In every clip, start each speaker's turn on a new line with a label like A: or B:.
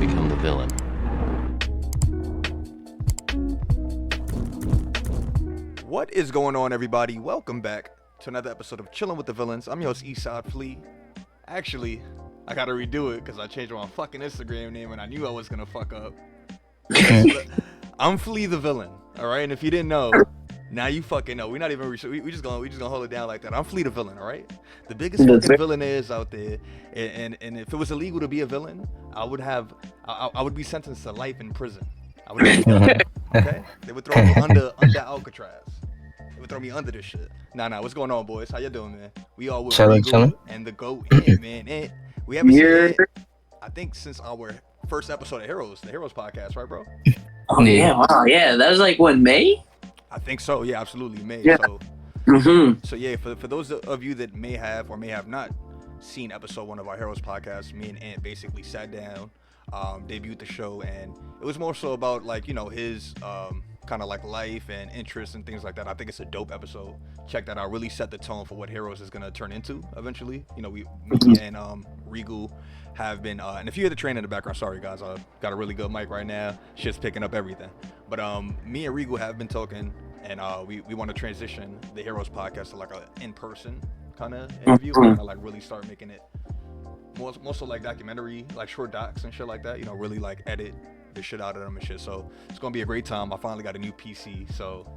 A: become the villain.
B: What is going on, everybody? Welcome back to another episode of Chilling with the Villains. I'm your host, Eastside Flea. Actually, I gotta redo it because I changed my fucking Instagram name and I knew I was gonna fuck up. I'm Flea the Villain, all right? And if you didn't know, now you fucking know. We're not even we just gonna hold it down like that. I'm Flea the Villain, all right? The biggest fucking villain is out there, and if it was illegal to be a villain, I would be sentenced to life in prison. I would be okay? They would throw me under Alcatraz. They would throw me under this shit. Nah. What's going on, boys? How you doing, man? We all with Regal and the GOAT, man. And we haven't seen it, I think, since our first episode of the Heroes podcast, right, bro?
C: Oh yeah, wow, yeah. That was like May?
B: I think so. Yeah, absolutely, May.
C: Yeah.
B: So yeah, for those of you that may have or may have not seen episode 1 of our Heroes podcast, me and Ant basically sat down, debuted the show, and it was more so about, like, you know, his kind of like life and interests and things like that. I think it's a dope episode. Check that out. Really set the tone for what Heroes is gonna turn into eventually. You know, me and Regal have been, and if you hear the train in the background, sorry guys, I got a really good mic right now. Shit's picking up everything. But me and Regal have been talking, and we want to transition the Heroes podcast to like a in-person kind of interview, kind of like really start making it more so like documentary, like short docs and shit like that. You know, really like edit the shit out of them and shit. So it's gonna be a great time. I finally got a new PC, so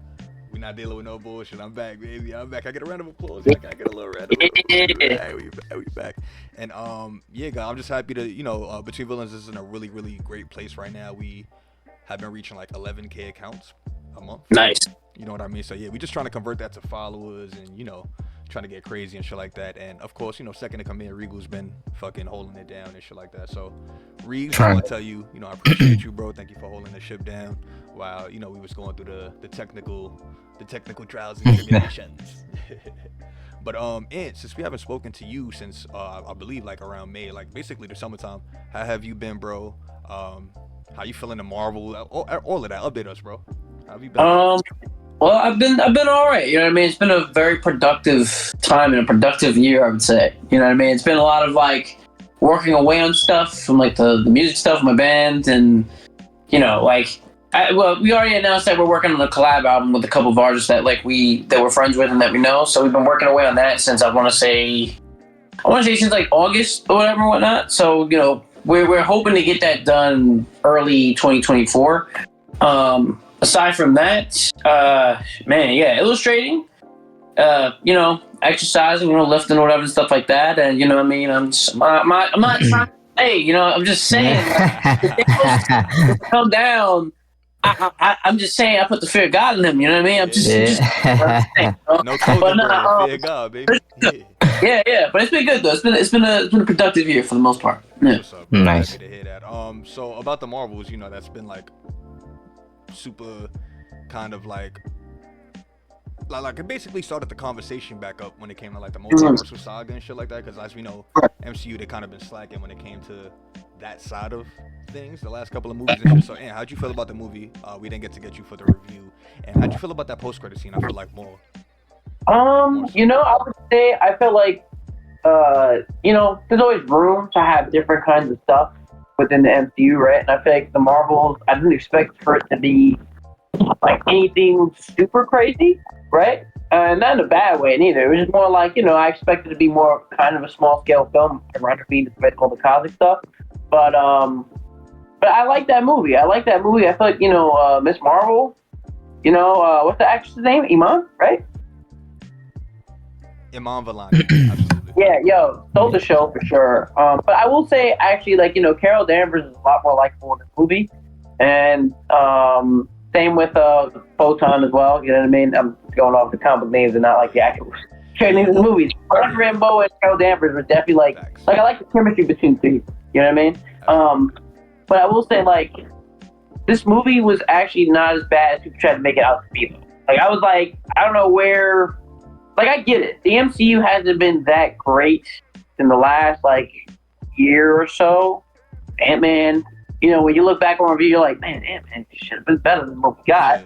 B: we're not dealing with no bullshit. I'm back, baby. I'm back. I get a round of applause. I get a little round of applause. We back. And yeah, guys, I'm just happy to, you know, Between Villains is in a really, really great place right now. We have been reaching like 11K accounts a month.
C: Nice.
B: You know what I mean? So yeah, we're just trying to convert that to followers and, you know, trying to get crazy and shit like that. And of course, you know, second to come in, Regal's been fucking holding it down and shit like that. So Regal, I want to tell you, you know, I appreciate you, bro. Thank you for holding the ship down while, you know, we was going through the technical trials and tribulations. But Ant, since we haven't spoken to you since I believe like around May, like basically the summertime, how have you been, bro? How you feeling the Marvel? All of that. Update us, bro. How have you been?
C: Well, I've been all right. You know what I mean? It's been a very productive time and a productive year, I would say. You know what I mean? It's been a lot of like working away on stuff from like the music stuff, my band, and you know, like we already announced that we're working on a collab album with a couple of artists that we're friends with and that we know. So we've been working away on that since I want to say since like August or whatever and whatnot. So, you know, we're hoping to get that done early 2024. Aside from that, illustrating, you know, exercising, you know, lifting or whatever and stuff like that. And, you know what I mean? I'm not trying to say, you know, I'm just saying, come down. I'm just saying I put the fear of God in them, you know what I mean? I'm just saying,
B: no fear of God, baby.
C: Yeah, but it's been good though. It's been a productive year for the most part. Yeah.
B: What's up, nice. Happy to hear that. So about the Marvels, you know, that's been like super kind of like it basically started the conversation back up when it came to like the multiversal saga and shit like that, because as we know, MCU, they kind of been slacking when it came to that side of things the last couple of movies and shit. So how'd you feel about the movie? We didn't get you for the review. And how'd you feel about that post-credit scene? I feel like more
D: you know, I would say I feel like you know, there's always room to have different kinds of stuff within the MCU, right? And I feel like the Marvels, I didn't expect for it to be like anything super crazy, right? And not in a bad way neither. It was just more like, you know, I expected it to be more kind of a small scale film around the feed, all the cosmic stuff. But I like that movie. I feel like, you know, Miss Marvel, you know, what's the actress's name? Iman, right?
B: Iman Vellani, absolutely.
D: Yeah, stole the show for sure. But I will say, actually, like, you know, Carol Danvers is a lot more likable in this movie. And same with Photon as well. You know what I mean? I'm going off the comic names and not like the actual names of the movies. Mark Rambeau and Carol Danvers were definitely like I like the chemistry between two. You know what I mean? But I will say, like, this movie was actually not as bad as people tried to make it out to be. Like, I was like, I don't know where. Like, I get it. The MCU hasn't been that great in the last, like, year or so. Ant-Man, you know, when you look back on review, you're like, man, Ant-Man should have been better than what we got.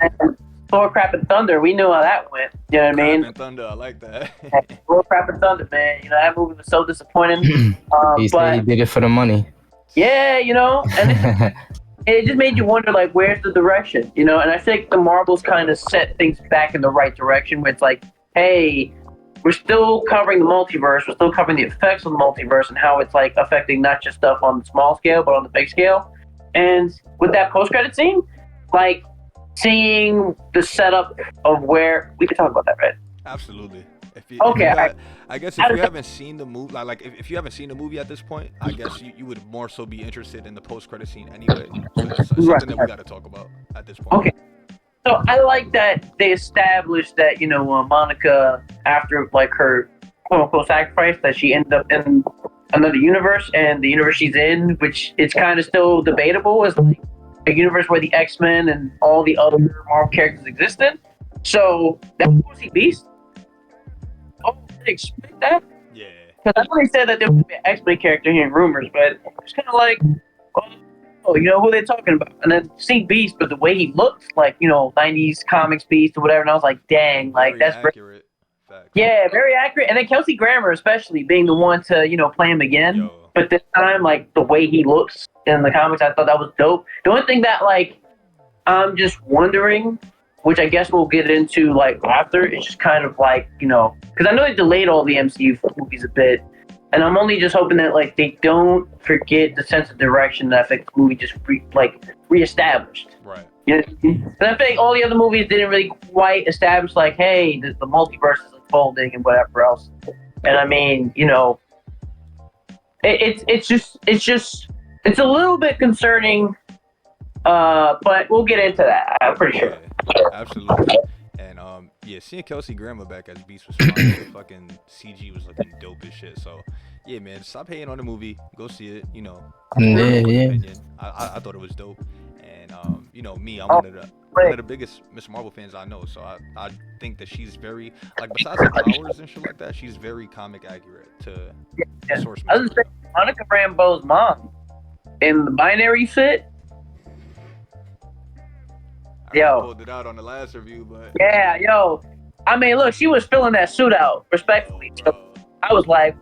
D: And Thor, Crap, and Thunder, we knew how that went. You know what I mean?
B: Crap and Thunder, I like that.
D: Thor, Crap, and Thunder, man. You know, that movie was so disappointing.
E: He said he did it for the money.
D: Yeah, and it just made you wonder, like, where's the direction, And I think the Marvels kind of set things back in the right direction, where it's like, hey, we're still covering the multiverse, we're still covering the effects of the multiverse and how it's like affecting not just stuff on the small scale, but on the big scale. And with that post-credit scene, like seeing the setup of where we could talk about that, right?
B: Absolutely. I guess if you haven't seen the movie, if you haven't seen the movie at this point, I guess you would more so be interested in the post-credit scene anyway. So it's something that we got to talk about at this point.
D: Okay. So I like that they established that Monica, after like her quote unquote sacrifice, that she ended up in another universe, and the universe she's in, which it's kind of still debatable, is like a universe where the X-Men and all the other Marvel characters existed. So that was supposed to be Beast. Oh, did they expect that?
B: Yeah.
D: Because I know they said that there would be an X-Men character here in rumors, but it's kind of like, who they're talking about. And then see Beast, but the way he looked, like, 90s comics Beast or whatever, and I was like, dang, like,
B: very
D: that's
B: accurate. Fact.
D: Yeah, very accurate. And then Kelsey Grammer, especially, being the one to, play him again.
B: Yo.
D: But this time, like, the way he looks in the comics, I thought that was dope. The only thing that, like, I'm just wondering, which I guess we'll get into, like, after, it's just kind of like, because I know they delayed all the MCU movies a bit, and I'm only just hoping that, like, they don't forget the sense of direction that I think the movie just, reestablished.
B: Right.
D: Yeah. And I think all the other movies didn't really quite establish, like, hey, the multiverse is unfolding and whatever else. And I mean, it's a little bit concerning, but we'll get into that. I'm pretty sure.
B: Yeah, absolutely. And seeing Kelsey Grammer back as Beast was fun. The fucking CG was looking dope as shit. So yeah, man, stop hating on the movie. Go see it.
A: Yeah.
B: I thought it was dope. And I'm one of the biggest Miss Marvel fans I know. So I think that she's very, like, besides her powers and shit like that, she's very comic accurate to source material.
D: I was just saying, Monica Rambeau's mom in the binary fit.
B: I pulled it out on the last review, but
D: yeah, I mean, look, she was filling that suit out respectfully. So I was like,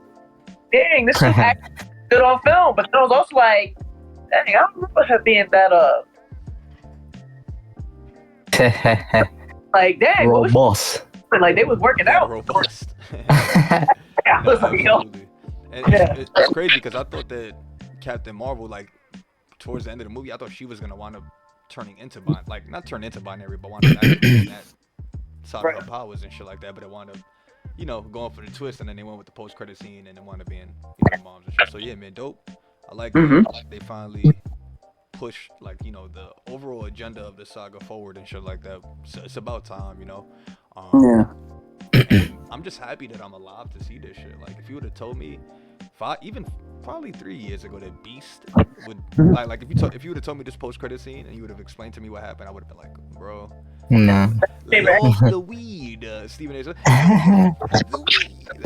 D: dang, this is actually good on film. But then I was also like, dang, I don't remember her being that like, dang,
A: robust.
D: Like, they was working out.
B: Robust.
D: I was like,
B: absolutely. And it's crazy because I thought that Captain Marvel, like, towards the end of the movie, I thought she was gonna wind up turning into not turn into binary, but wind up activating that side of her powers and shit like that. But it wound up, going for the twist, and then they went with the post-credit scene, and it wound up being, moms and shit. So yeah, man, dope. I like that they finally push, like, the overall agenda of the saga forward and shit like that. So it's about time,
D: Yeah.
B: I'm just happy that I'm alive to see this shit. Like, if you would have told me even probably 3 years ago that Beast would like if you would have told me this post-credit scene and you would have explained to me what happened, I would have been like, bro,
A: no,
B: love the weed, Stephen A. The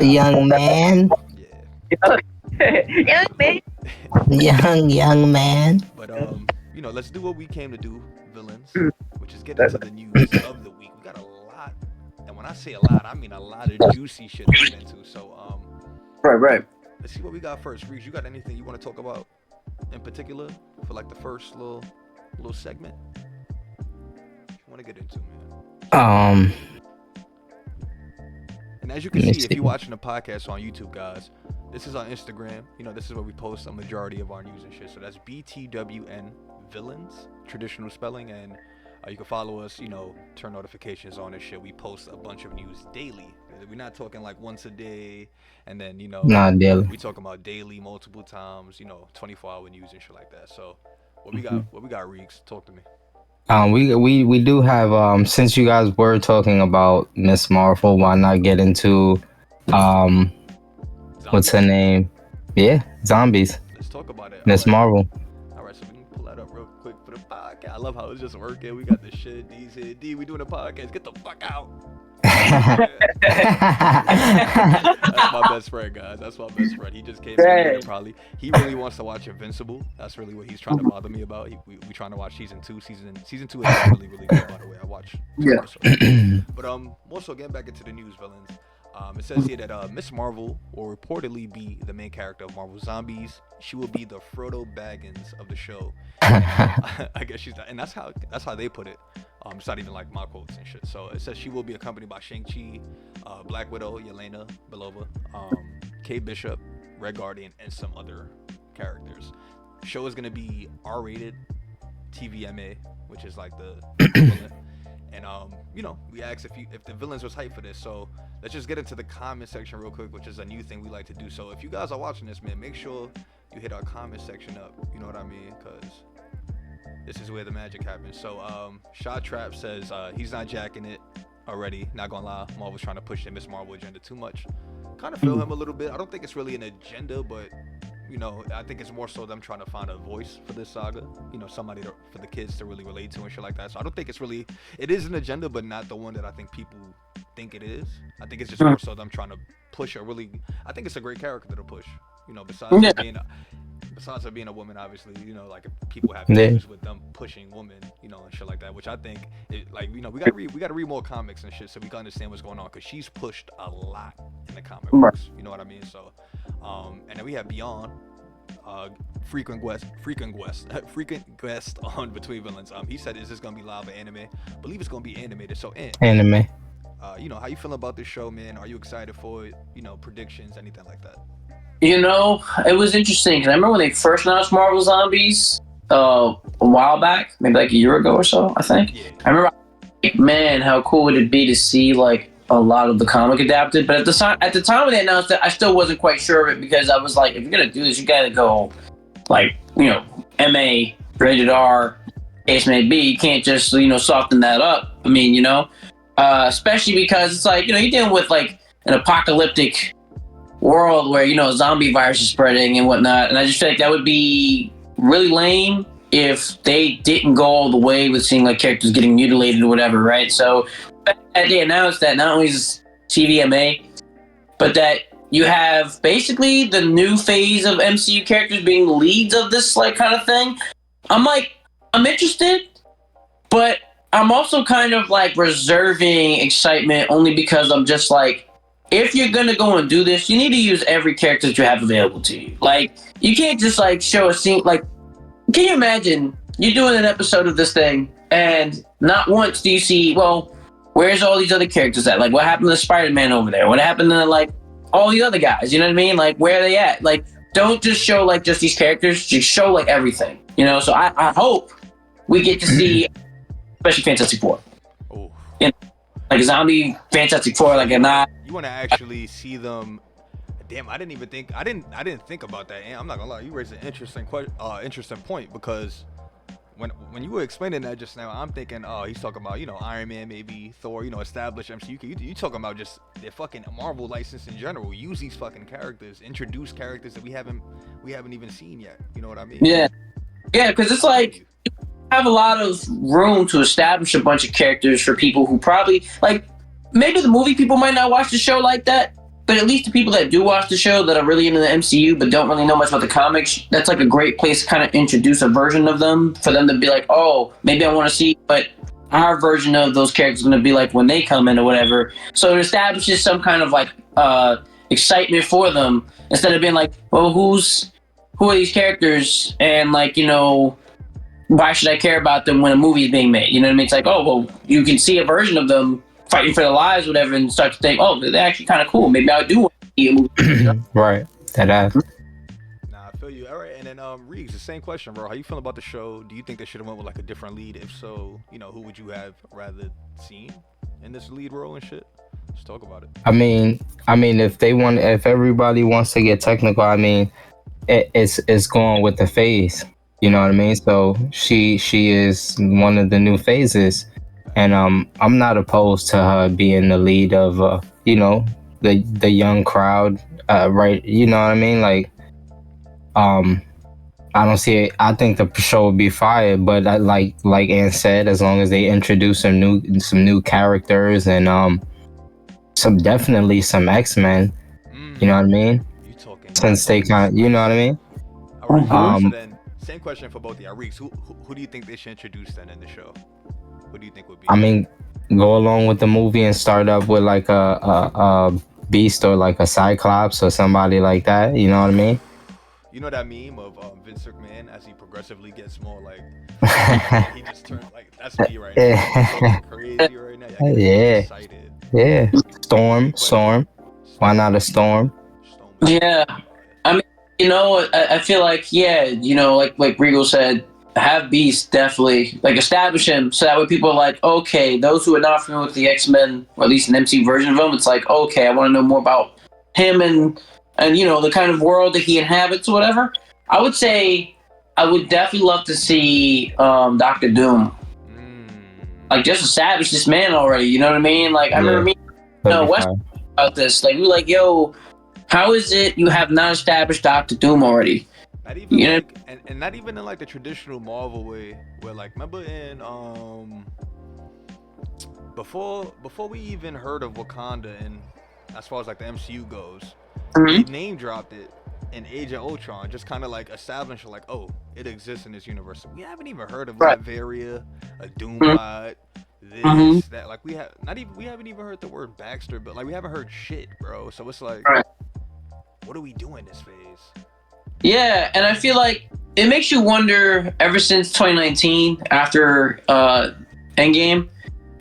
B: weed,
A: young man.
D: Young man.
A: young man.
B: But let's do what we came to do, villains, which is get into the news of the week. We got a lot, and when I say a lot, I mean a lot of juicy shit to get into. So
D: right.
B: Let's see what we got first. Reese, you got anything you want to talk about in particular for, like, the first little segment you want to get into, man? And as you can see, if you're watching the podcast on YouTube, guys, this is on Instagram. This is where we post a majority of our news and shit. So that's BTWN Villains, traditional spelling, and you can follow us, turn notifications on and shit. We post a bunch of news daily. We're not talking like once a day, and then,
A: not daily.
B: We talking about daily, multiple times, 24-hour news and shit like that. So what we got, Reeks? Talk to me.
A: We do have, since you guys were talking about Miss Marvel, why not get into what's her name? Yeah, zombies.
B: Let's talk about it.
A: Miss Marvel.
B: All right, so we can pull that up real quick for the podcast. I love how it's just working. We got the shit. D's here. D, we doing a podcast. Get the fuck out. That's my best friend, guys. That's my best friend. He just came in probably. He really wants to watch Invincible. That's really what he's trying to bother me about. We trying to watch season 2. Season 2 is really, really good, by the way. I watched.
A: Yeah.
B: But also getting back into the news, villains. It says here that Miss Marvel will reportedly be the main character of Marvel Zombies. She will be the Frodo Baggins of the show. And, I guess she's not, and that's how they put it. It's not even like my quotes and shit. So it says she will be accompanied by Shang-Chi, Black Widow, Yelena Belova, Kate Bishop, Red Guardian, and some other characters. The show is gonna be R-rated, TVMA, which is like the equivalent. And we asked if the villains was hyped for this. So let's just get into the comment section real quick, which is a new thing we like to do. So if you guys are watching this, man, make sure you hit our comment section up. You know what I mean? Because this is where the magic happens. So Shot Trap says he's not jacking it already. Not gonna lie, Marvel's trying to push the Miss Marvel agenda too much. Kind of feel him a little bit. I don't think it's really an agenda, but I think it's more so them trying to find a voice for this saga. Somebody for the kids to really relate to and shit like that. So I don't think it is an agenda, but not the one that I think people think it is. I think it's just more so them trying to push I think it's a great character to push. Besides her being a woman, obviously, like if people have issues with them pushing women, and shit like that, which I think, we gotta read more comics and shit so we can understand what's going on, because she's pushed a lot in the comic books, you know what I mean? So, and then we have Beyond, frequent guest on Between Villains. He said, "Is this gonna be live or anime?" I believe it's gonna be animated. So,
A: anime.
B: How you feeling about this show, man? Are you excited for it? Predictions, anything like that?
C: It was interesting because I remember when they first announced Marvel Zombies a while back, maybe like a year ago or so, I think. Yeah. I remember, man, how cool would it be to see like a lot of the comic adapted? But at the time when they announced it, I still wasn't quite sure of it, because I was like, if you're gonna do this, you gotta go like MA, rated R, case may be. You can't just soften that up. I mean, especially because it's like you're dealing with like an apocalyptic world where zombie virus is spreading and whatnot, and I just feel like that would be really lame if they didn't go all the way with seeing like characters getting mutilated or whatever, right? So they announced that not only is TVMA, but that you have basically the new phase of MCU characters being the leads of this like kind of thing. I'm interested, but I'm also kind of like reserving excitement, only because I'm just like, if you're gonna go and do this, you need to use every character that you have available to you. Like, you can't just like show a scene. Like, can you imagine you're doing an episode of this thing and not once do you see, well, where's all these other characters at? Like, what happened to Spider-Man over there? What happened to like all the other guys? You know what I mean? Like, where are they at? Like, don't just show like just these characters. Just show like everything. So I hope we get to see, especially Fantastic Four.
B: Oh.
C: Like a zombie Fantastic Four, like a not.
B: You want to actually see them? Damn, I didn't think about that. And I'm not gonna lie, you raised an interesting point, because when you were explaining that just now, I'm thinking, oh, he's talking about Iron Man, maybe Thor, established MCU. You talking about just the fucking Marvel license in general? Use these fucking characters, introduce characters that we haven't even seen yet. You know what I mean?
C: Yeah, because it's like, have a lot of room to establish a bunch of characters for people who probably like, maybe the movie people might not watch the show like that, but at least the people that do watch the show that are really into the MCU but don't really know much about the comics, that's like a great place to kind of introduce a version of them, for them to be like, oh, maybe I want to see what our version of those characters is going to be like when they come in or whatever. So it establishes some kind of like excitement for them, instead of being like, well, who are these characters, and like, why should I care about them when a movie is being made? You know what I mean? It's like, oh, well, you can see a version of them fighting for their lives, whatever, and start to think, oh, they're actually kind of cool. Maybe I do want to see a movie.
A: Right. That.
B: Nah, I feel you. All right, and then Reeves, the same question, bro. How you feeling about the show? Do you think they should have went with like a different lead? If so, who would you have rather seen in this lead role and shit? Let's talk about it.
A: I mean, if everybody wants to get technical, I mean, it's going with the phase. You know what I mean? So she is one of the new phases, and I'm not opposed to her being the lead of the young crowd, right? You know what I mean? Like, I don't see it. I think the show would be fired, but like Ann said, as long as they introduce some new characters and definitely some X-Men. You know what I mean? Since they kind of, you know what I mean?
B: So then, same question for both of y'all. Reeks, who do you think they should introduce then in the show? Who do you think would be?
A: I mean, go along with the movie and start up with like a Beast or like a Cyclops or somebody like that. You know what I mean?
B: You know that meme of Vince McMahon as he progressively gets more like he just turns like that's me right now. He's going crazy right now. Y'all getting excited.
A: Yeah. Storm. Why not a Storm?
C: Yeah. I mean, you know, I feel like, yeah, you know, like Regal said, have Beast definitely, like, establish him so that way people are like, okay, those who are not familiar with the X-Men, or at least an MC version of him, it's like, okay, I want to know more about him and you know, the kind of world that he inhabits or whatever. I would say I would definitely love to see Doctor Doom. Like, just establish this man already, you know what I mean? Like, I remember me, you know, West about this. Like, we were like, yo, how is it you have not established Doctor Doom already?
B: Not even like, and not even in like the traditional Marvel way, where like, remember in before we even heard of Wakanda, and as far as like the MCU goes, he name dropped it in Age of Ultron, just kind of like established like, oh, it exists in this universe. We haven't even heard of Latveria, a Doombot, this, that. Like we haven't even heard the word Baxter, but like we haven't heard shit, bro. So it's like, what are we doing this phase?
C: Yeah, and I feel like it makes you wonder ever since 2019 after Endgame,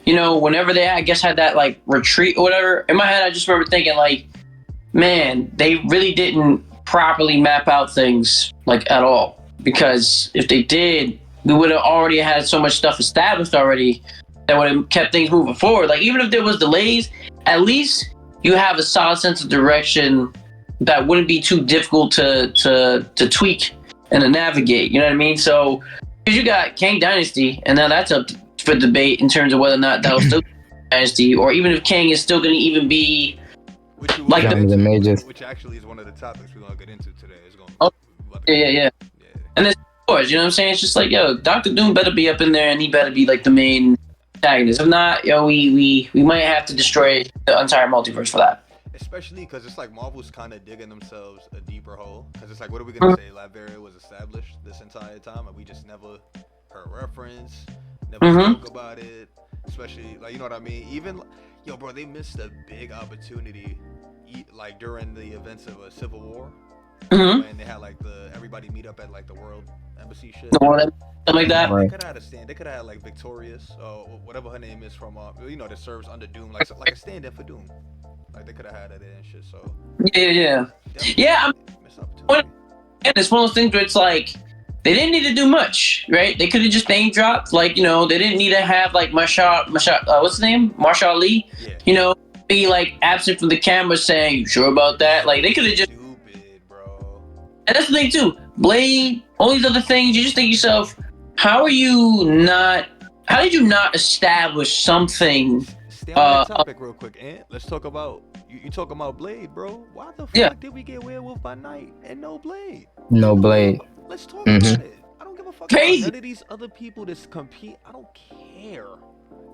C: you know, whenever they I guess had that like retreat or whatever, in my head I just remember thinking like, man, they really didn't properly map out things like at all, because if they did, we would have already had so much stuff established already that would have kept things moving forward. Like, even if there was delays, at least you have a solid sense of direction that wouldn't be too difficult to tweak and to navigate. You know what I mean? So, because you got Kang Dynasty, and now that's up for debate in terms of whether or not that was still Dynasty, or even if Kang is still going to even be like
B: which actually is one of the topics we're gonna get into today. Is going.
C: Yeah. And there's wars. You know what I'm saying? It's just like, yo, Doctor Doom better be up in there, and he better be like the main antagonist. If not, yo, we might have to destroy the entire multiverse for that.
B: Especially because it's like Marvel's kind of digging themselves a deeper hole. Because it's like, what are we gonna say? Latveria was established this entire time, and we just never heard reference, never spoke about it. Especially like, you know what I mean? Even yo, bro, they missed a big opportunity, like during the events of a Civil War, when they had like everybody meet up at like the World Embassy shit.
C: Something like that.
B: They could have had a stand. They could have had like Victorious, whatever her name is from, you know, that serves under Doom, like a stand-in for Doom. Like they could have had it and shit. So
C: yeah. And it's one of those things where it's like they didn't need to do much, right? They could have just name dropped, like, you know, they didn't need to have like Marshall, what's his name, Marshall Ali, you know, be like absent from the camera saying, "You sure about that?" Like they could have just.
B: Stupid, bro.
C: And that's the thing too. Blade, all these other things. You just think to yourself, how did you not establish something?
B: Stay on that topic real quick, Ant. Let's talk about you talking about Blade, bro. Why the fuck did we get Werewolf by Night and no Blade?
A: No Blade.
B: Let's talk about it. I don't give a fuck about none of these other people that compete. I don't care.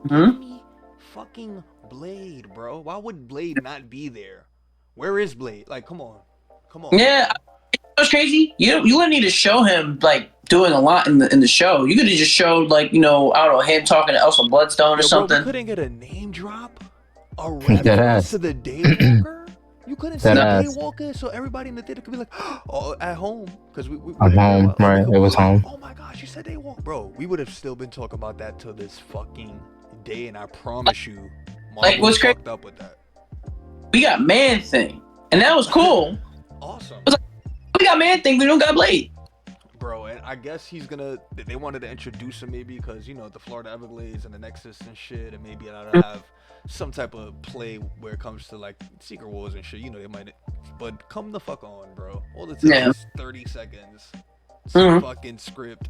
B: Give me fucking Blade, bro. Why would Blade not be there? Where is Blade? Like, come on.
C: Yeah, it's crazy. You wouldn't need to show him like doing a lot in the show. You could have just showed like, you know, I don't know, him talking to Elsa Bloodstone or something.
B: Bro, we couldn't get a name drop, a reference to the Daywalker. You couldn't say Daywalker, so everybody in the theater could be like, oh, at home, because we
A: at home, right? It was home.
B: Oh my gosh, you said Daywalker, bro. We would have still been talking about that till this fucking day, and I promise you, Marvel
C: what's
B: fucked up with that.
C: We got Man-Thing, and that was cool.
B: Awesome.
C: It was like, we got Man-Thing, we don't got Blade.
B: Bro, and I guess they wanted to introduce him maybe because, you know, the Florida Everglades and the Nexus and shit, and maybe I'll have some type of play where it comes to like Secret Wars and shit. You know, they might, but come the fuck on, bro. All the time is 30 seconds. Some fucking script.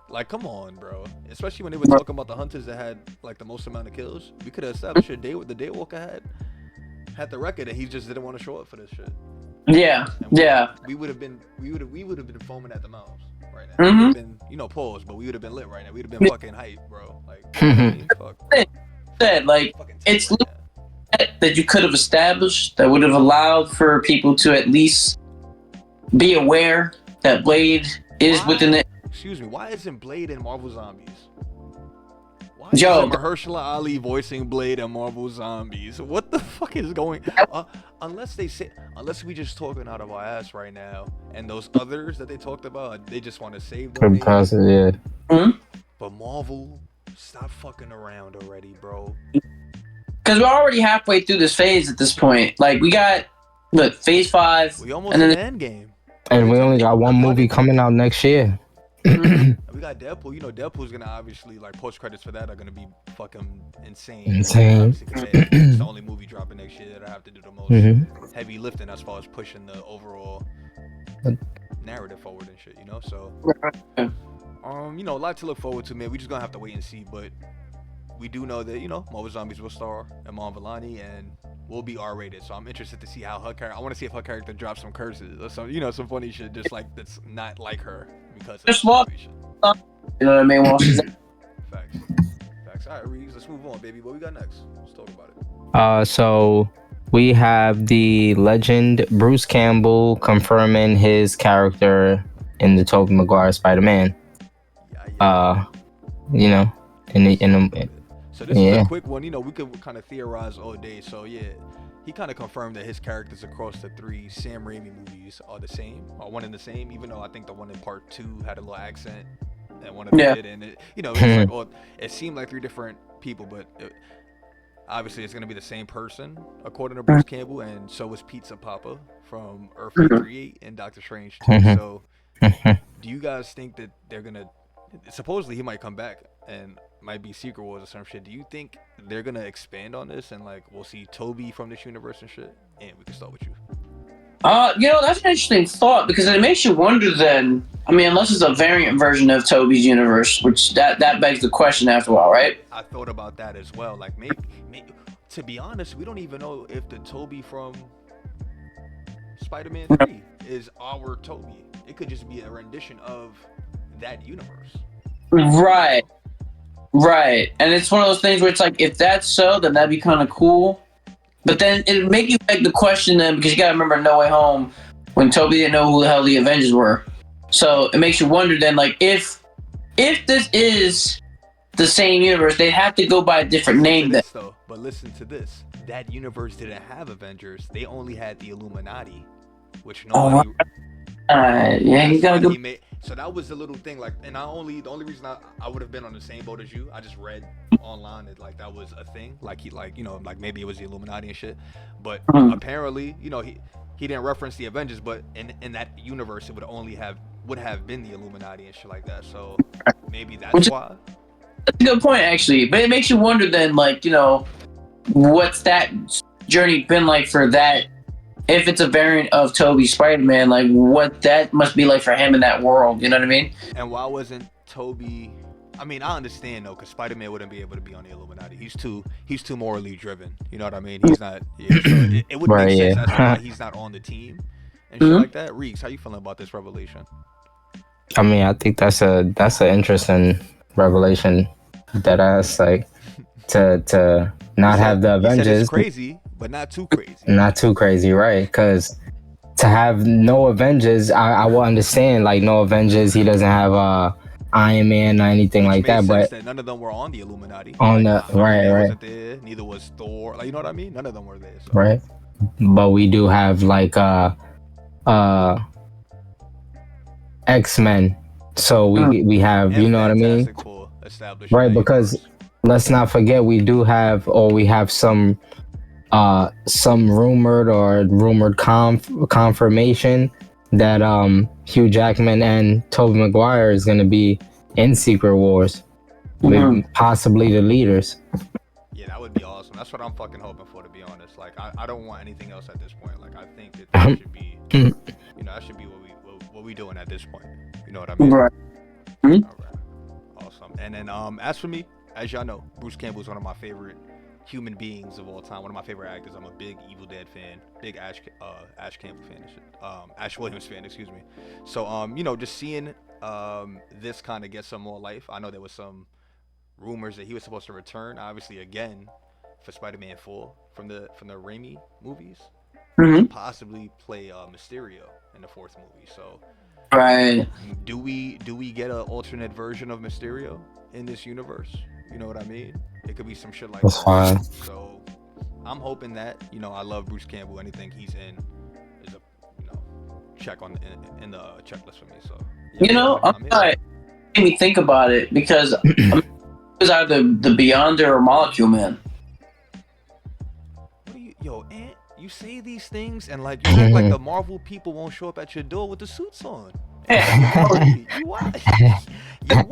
B: Like, come on, bro. Especially when they were talking about the hunters that had like the most amount of kills. We could have established the Daywalker had the record, and he just didn't want to show up for this shit.
C: Yeah,
B: we would have been foaming at the mouth right now. We would have been, you know, paused, but we would have been lit right now. We'd have been fucking hype, bro. Like, fuck.
C: Said like it's that you could have established that would have allowed for people to at least be aware that Blade is within it.
B: Excuse me. Why isn't Blade in Marvel Zombies? Why is Mahershala Ali voicing Blade and Marvel Zombies? What the fuck is going? Unless we just talking out of our ass right now, and those others that they talked about, they just want to save them.
A: Yeah.
C: Hmm?
B: But Marvel, stop fucking around already, bro.
C: Because we're already halfway through this phase at this point. Like, we got, look, phase 5.
B: We almost in the end game.
A: And we only got one movie coming out next year.
B: We got Deadpool. You know, Deadpool's gonna obviously, like, post credits for that are gonna be fucking insane. It's the only movie dropping next year that I have to do the most heavy lifting as far as pushing the overall narrative forward and shit. You know, so you know, a lot to look forward to, man. We just gonna have to wait and see, but we do know that, you know, Marvel Zombies will star Iman Vellani and will be R-rated. So I'm interested to see how her character. I want to see if her character drops some curses or some, you know, some funny shit, just like that's not like her because of
C: just love. You know what I mean? Well,
B: Facts. All right, Reeves, let's move on, baby. What we got next? Let's talk about it.
A: So we have the legend Bruce Campbell confirming his character in the Tobey Maguire Spider-Man. You know, in the
B: So this is a quick one. You know, we could kind of theorize all day. So yeah, he kind of confirmed that his characters across the 3 Sam Raimi movies are the same, or one and the same. Even though I think the one in part 2 had a little accent, and one of them did, and it, you know, it's like, well, it seemed like 3 different people, but obviously it's gonna be the same person according to Bruce Campbell, and so is Pizza Papa from Earth 338 and Doctor Strange 2. So, do you guys think that they're gonna? Supposedly he might come back and might be Secret Wars or some shit. Do you think they're gonna expand on this and like we'll see Toby from this universe and shit? And we can start with you.
C: You know, that's an interesting thought because it makes you wonder then. I mean, unless it's a variant version of Toby's universe, which that begs the question after a while, right?
B: I thought about that as well. Like maybe to be honest, we don't even know if the Toby from Spider-Man 3 is our Toby. It could just be a rendition of that universe.
C: Right. And it's one of those things where it's like, if that's so, then that'd be kind of cool. But then it'd make you beg the question then, because you gotta remember No Way Home, when Toby didn't know who the hell the Avengers were. So it makes you wonder then, like, if this is the same universe, they have to go by a different name then.
B: But listen to this. That universe didn't have Avengers. They only had the Illuminati, which nobody...
C: Yeah, you gotta go...
B: So that was the little thing, like, and the only reason I would have been on the same boat as you, I just read online that like that was a thing, like he, like, you know, like maybe it was the Illuminati and shit, but apparently, you know, he didn't reference the Avengers, but in that universe it would have been the Illuminati and shit like that. So maybe that's why.
C: That's a good point actually, but it makes you wonder then, like, you know, what's that journey been like for that. If it's a variant of Toby's Spider-Man, like what that must be like for him in that world, you know what I mean?
B: And why wasn't Toby? I mean, I understand though, because Spider-Man wouldn't be able to be on the Illuminati. He's too morally driven. You know what I mean? He's not. Yeah, so it would make sense as to why he's not on the team and shit like that. Reeks, how you feeling about this revelation?
A: I mean, I think that's an interesting revelation. That ass, like to not have the Avengers.
B: It's crazy. But not too crazy.
A: Not too crazy, right? Because to have no Avengers, I will understand. Like no Avengers, he doesn't have Iron Man or anything like that. But
B: that none of them were on the Illuminati.
A: On
B: like,
A: the right.
B: Wasn't there. Neither was Thor. Like, you know what I mean? None of them were there. So.
A: Right. But we do have like X-Men. So we have, you know what I mean? Right, because let's not forget we have some rumored confirmation that Hugh Jackman and Tobey Maguire is going to be in Secret Wars, with possibly the leaders.
B: Yeah, that would be awesome. That's what I'm fucking hoping for, to be honest. Like, I don't want anything else at this point. Like, I think that should be, you know, that should be what we doing at this point. You know what I mean?
C: Right.
B: All right. Awesome. And then as for me, as y'all know, Bruce Campbell is one of my favorite human beings of all time. One of my favorite actors. I'm a big Evil Dead fan, big Ash Campbell fan, Ash Williams fan, excuse me. So you know, just seeing this kind of get some more life. I know there was some rumors that he was supposed to return, obviously again for Spider-Man 4 from the Raimi movies, to possibly play Mysterio in the 4th movie. So
C: right,
B: do we get an alternate version of Mysterio in this universe? You know what I mean? It could be some shit like
A: That's
B: that.
A: fine.
B: So I'm hoping that, you know, I love Bruce Campbell. Anything he's in is a, you know, check on in the checklist for me. So yeah,
C: You know, I'm not. Made me think about it because is either the Beyonder or Molecule Man.
B: What do you, yo, Ant? You say these things and like you act like the Marvel people won't show up at your door with the suits on. You wild, my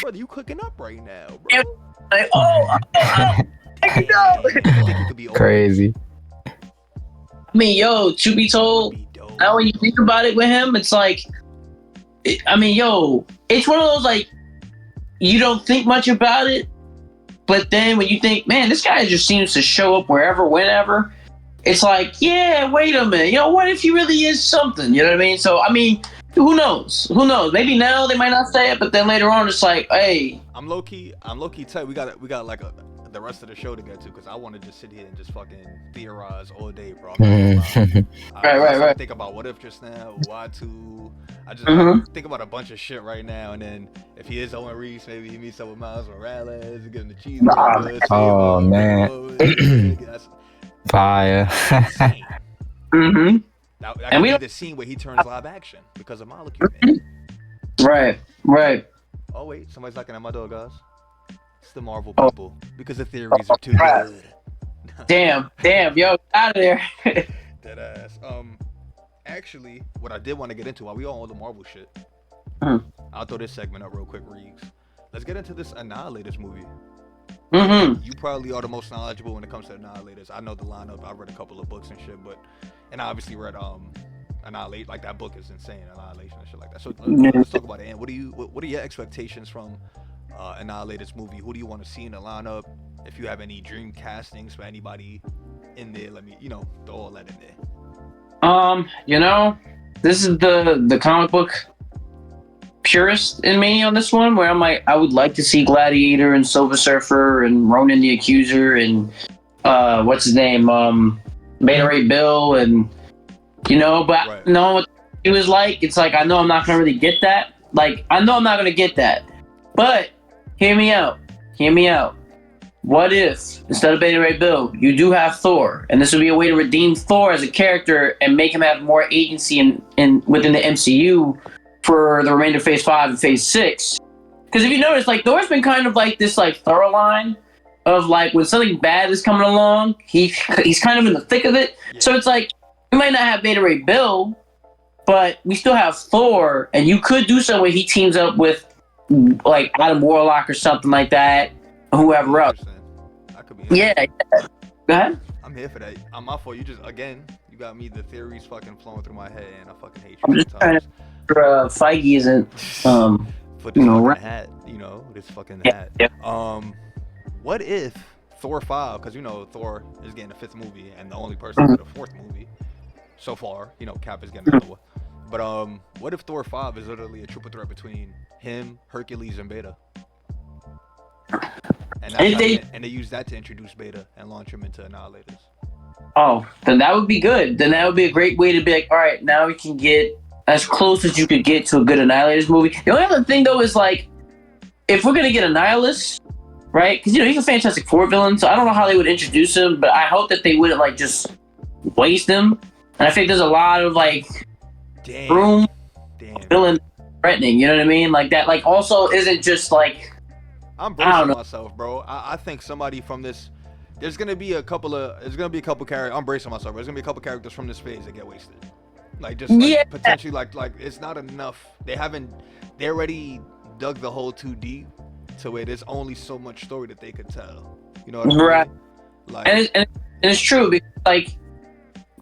B: brother. You cooking up right now, bro.
C: Like, I know.
B: I think you could be
A: Crazy.
C: I mean, yo, truth be told, now when you think about it with him, it's like, I mean, yo, it's one of those like, you don't think much about it, but then when you think, man, this guy just seems to show up wherever, whenever, it's like, yeah, wait a minute, you know, what if he really is something? You know what I mean? So, I mean, who knows? Who knows? Maybe now they might not say it, but then later on, it's like, hey.
B: I'm low key tight. We got like the rest of the show to get to because I want to just sit here and just fucking theorize all day, bro.
C: Right.
B: Think about what if just now, Y2. I just think about a bunch of shit right now, and then if he is Owen Reese, maybe he meets up with Miles Morales and get him the cheese.
A: Oh man, fire.
B: That could be the scene where he turns live action because of Molecule Man.
C: Right.
B: Oh wait, somebody's knocking at my door, guys. It's the Marvel people because the theories are too good.
C: Damn, yo, out of there.
B: Dead ass. Actually, what I did want to get into while we all on the Marvel shit, I'll throw this segment up real quick, Reeves. Let's get into this Annihilators movie. You probably are the most knowledgeable when it comes to Annihilators. I know the lineup. I read a couple of books and shit, and I obviously read Annihilate. Like that book is insane, Annihilation and shit like that. So let's talk about it. And what are your expectations from Annihilators movie? Who do you want to see in the lineup? If you have any dream castings for anybody in there, let me, you know, throw all that in there.
C: You know, this is the comic book purist in me on this one, where I'm like, I would like to see Gladiator and Silver Surfer and Ronan the Accuser and what's his name, Beta Ray Bill, and you know, but no, what it was like, it's like I know I'm not gonna really get that. Like I know I'm not gonna get that, but hear me out. What if instead of Beta Ray Bill, you do have Thor, and this would be a way to redeem Thor as a character and make him have more agency in within the MCU for the remainder of Phase 5 and Phase 6? Because if you notice, like Thor's been kind of like this like thorough line of like when something bad is coming along, he's kind of in the thick of it. Yeah. So it's like we might not have Beta Ray Bill, but we still have Thor, and you could do something where he teams up with like Adam Warlock or something like that, or whoever else. Yeah. Go ahead.
B: I'm here for that. I'm off for you. Just again, you got me. The theories fucking flowing through my head, and I fucking hate you.
C: I'm just trying to. Feige isn't.
B: Put this fucking hat. You know this fucking hat. Yeah. What if Thor 5? Because you know Thor is getting a 5th movie, and the only person with a 4th movie so far, you know, Cap is getting another one. But what if Thor 5 is literally a triple threat between him, Hercules, and Beta? And they use that to introduce Beta and launch him into Annihilators.
C: Oh, then that would be good. Then that would be a great way to be like, all right, now we can get as close as you could get to a good Annihilators movie. The only other thing though is like, if we're gonna get Annihilus, right? Because you know he's a Fantastic Four villain, so I don't know how they would introduce him, but I hope that they wouldn't like just waste him. And I think there's a lot of like room villain threatening. You know what I mean? Like that. Like also isn't just like.
B: I'm bracing myself, bro. I think somebody from this. There's gonna be a couple characters. I'm bracing myself. There's gonna be a couple characters from this phase that get wasted. Like just like, potentially like it's not enough. They already dug the hole too deep to where there's only so much story that they could tell. You know what I mean? Right. Like,
C: and it's true because like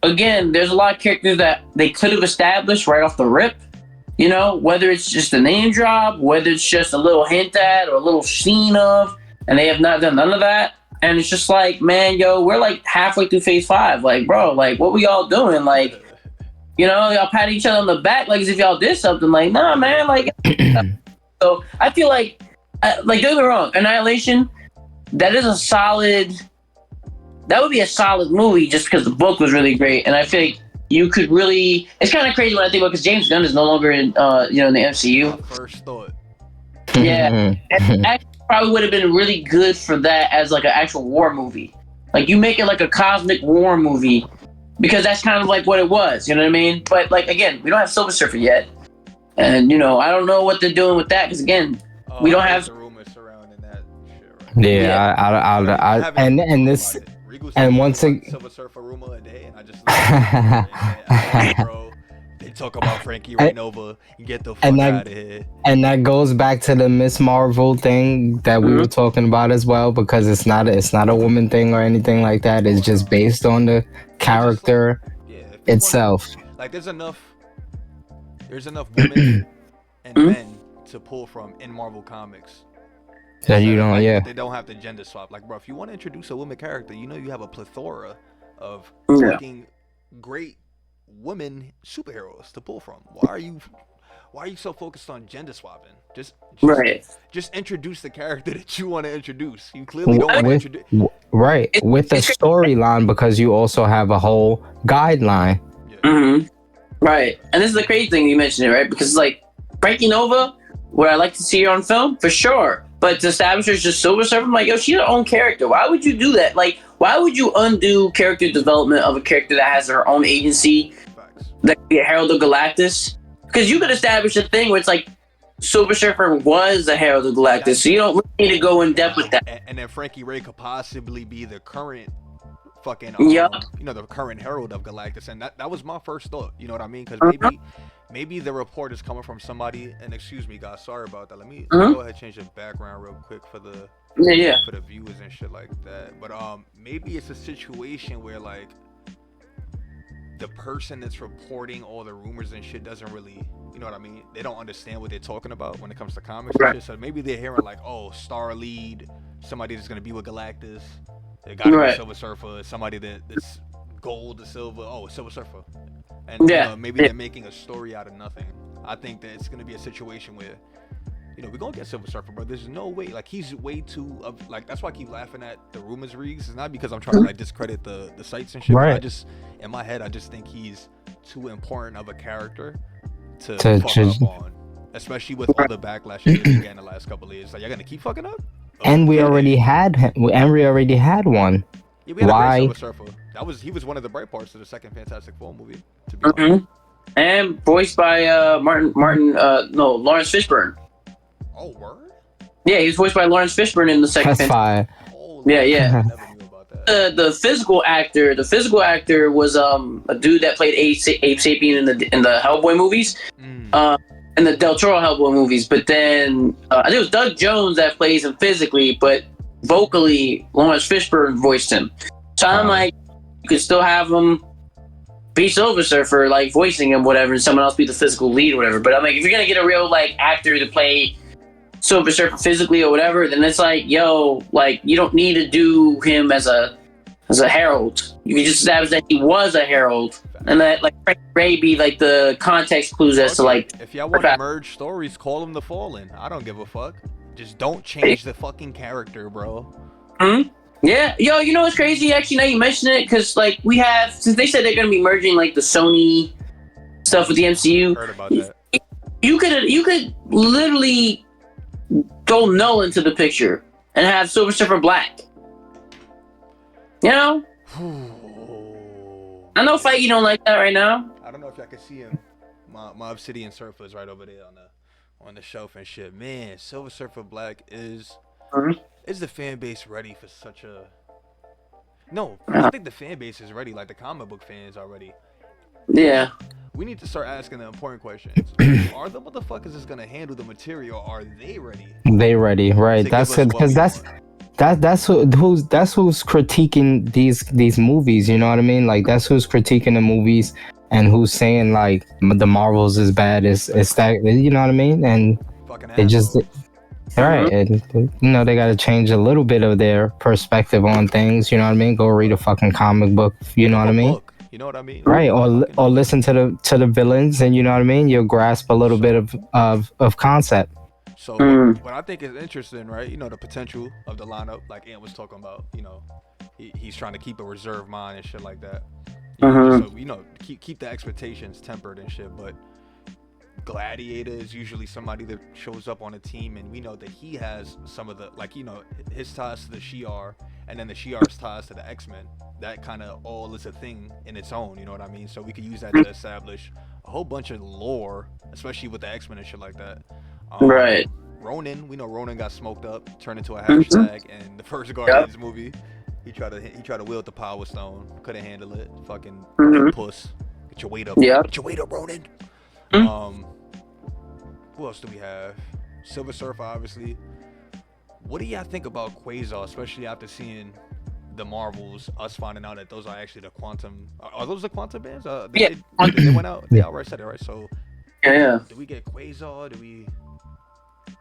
C: again, there's a lot of characters that they could have established right off the rip. You know, whether it's just a name drop, whether it's just a little hint at or a little scene of, and they have not done none of that. And it's just like, man, yo, we're like halfway through Phase 5. Like, bro, like, what we all doing? Like, you know, y'all pat each other on the back like as if y'all did something. Like, nah, man, like. So I feel like don't get me wrong, Annihilation, that would be a solid movie just because the book was really great. And I feel like you could really, it's kind of crazy when I think about, because James Gunn is no longer in, in the MCU.
B: First thought.
C: Yeah. probably would have been really good for that as like an actual war movie. Like you make it like a cosmic war movie because that's kind of like what it was. You know what I mean? But like again, we don't have Silver Surfer yet, and I don't know what they're doing with that because again, we don't have
B: the rumors surrounding that shit. Right?
A: Yeah, I and this and once again,
B: Silver Surfer rumor a day, and I just bro. They talk about Frankie Rainova and get the fuck out of here.
A: And that goes back to the Miss Marvel thing that we were talking about as well, because it's not a woman thing or anything like that. It's just based on the character itself.
B: Like there's enough women and men to pull from in Marvel Comics.
A: That you don't,
B: They don't have to gender swap. Like, bro, if you want to introduce a woman character, you have a plethora of fucking great women superheroes to pull from. Why are you so focused on gender swapping? Just introduce the character that you want to introduce. You clearly don't want to introduce
A: with a storyline, because you also have a whole guideline.
C: Right. And this is the crazy thing you mentioned it, right? Because like Frankie Nova, would I like to see her on film? For sure. But to establish her as just Silver Surfer, I'm like, yo, she's her own character. Why would you do that? Like, why would you undo character development of a character that has her own agency? That could be a Herald of Galactus? Because you could establish a thing where it's like Silver Surfer was a Herald of Galactus, so you don't really need to go in depth with that.
B: And then Frankie Ray could possibly be the current fucking the current Herald of Galactus, and that was my first thought. You know what I mean? Because maybe the report is coming from somebody. And excuse me, guys, sorry about that. Let me go ahead and change the background real quick for the for the viewers and shit like that. But maybe it's a situation where like the person that's reporting all the rumors and shit doesn't really, you know what I mean? They don't understand what they're talking about when it comes to comics and shit. So maybe they're hearing like, oh, Star Lead, somebody that's gonna be with Galactus. They got to be Silver Surfer, somebody that's gold to silver. Oh, Silver Surfer. And maybe they're making a story out of nothing. I think that it's gonna be a situation where, we're gonna get Silver Surfer, but there's no way. Like he's way too that's why I keep laughing at the rumors reads. It's not because I'm trying to like discredit the sites and shit. Right. But I just in my head I just think he's too important of a character to fuck up on. Especially with all the backlash he's getting in the last couple of years. Like you're gonna keep fucking up?
A: And we already had one.
B: Yeah, we had a great Silver Surfer. He was one of the bright parts of the second Fantastic Four movie, to be honest.
C: And voiced by Lawrence Fishburne.
B: Oh, word?
C: Yeah, he was voiced by Lawrence Fishburne in the second.
A: That's fine.
C: Yeah. I never knew about that. The physical actor was a dude that played Abe Sapien in the Hellboy movies. In the Del Toro Hellboy movies, but then I think it was Doug Jones that plays him physically, but vocally Lawrence Fishburne voiced him. So I'm like, you could still have him be Silver Surfer, like voicing him, whatever, and someone else be the physical lead or whatever. But I'm like, if you're gonna get a real like actor to play Silver Surfer physically or whatever, then it's like, yo, like you don't need to do him as a herald. You can just establish that he was a herald, and that like Frank Ray be like the context clues as to like.
B: If y'all want to merge stories, call him the Fallen. I don't give a fuck. Just don't change the fucking character, bro.
C: Yeah, yo, you know what's crazy? Actually, now you mention it, because like we have, since they said they're gonna be merging like the Sony stuff with the MCU.
B: Heard about that.
C: You could literally go null into the picture and have Silver Surfer black. You know? I know Feige don't like that right now.
B: I don't know if y'all can see him. My Obsidian Surfer is right over there on the shelf and shit. Man, Silver Surfer Black is the fan base ready for such a? No, I think the fan base is ready. Like the comic book fans are ready.
C: Yeah.
B: We need to start asking the important questions. Are the motherfuckers that's gonna handle the material? Are they ready?
A: They ready, right? That's because that's who's critiquing these movies. You know what I mean? Like that's who's critiquing the movies and who's saying like the Marvels is bad. Is that, you know what I mean? And they just. Right, and they got to change a little bit of their perspective on things. You know what I mean? Go read a fucking comic book. You know what I mean?
B: You know what I mean?
A: Right, or listen to the villains, and you know what I mean. You'll grasp a little bit of concept.
B: So what I think is interesting, right? The potential of the lineup, like Ant was talking about. He's trying to keep a reserved mind and shit like that. So keep the expectations tempered and shit, but. Gladiator is usually somebody that shows up on a team, and we know that he has some of the, like, you know, his ties to the Shi'ar, and then the Shi'ar's ties to the X-Men. That kind of all is a thing in its own, you know what I mean? So we could use that to establish a whole bunch of lore, especially with the X-Men and shit like that.
C: Right.
B: Ronan, we know Ronan got smoked up, turned into a hashtag, and the first Guardians movie, he tried to wield the Power Stone, couldn't handle it. Fucking puss. Get your weight up.
C: Yeah.
B: Get your weight up, Ronan. Who else do we have? Silver Surfer, obviously. What do y'all think about Quasar, especially after seeing the Marvels, us finding out that those are actually the quantum... Are those the quantum bands? They went out? They outright said it, right? So,
C: yeah.
B: Do we get Quasar? Do we...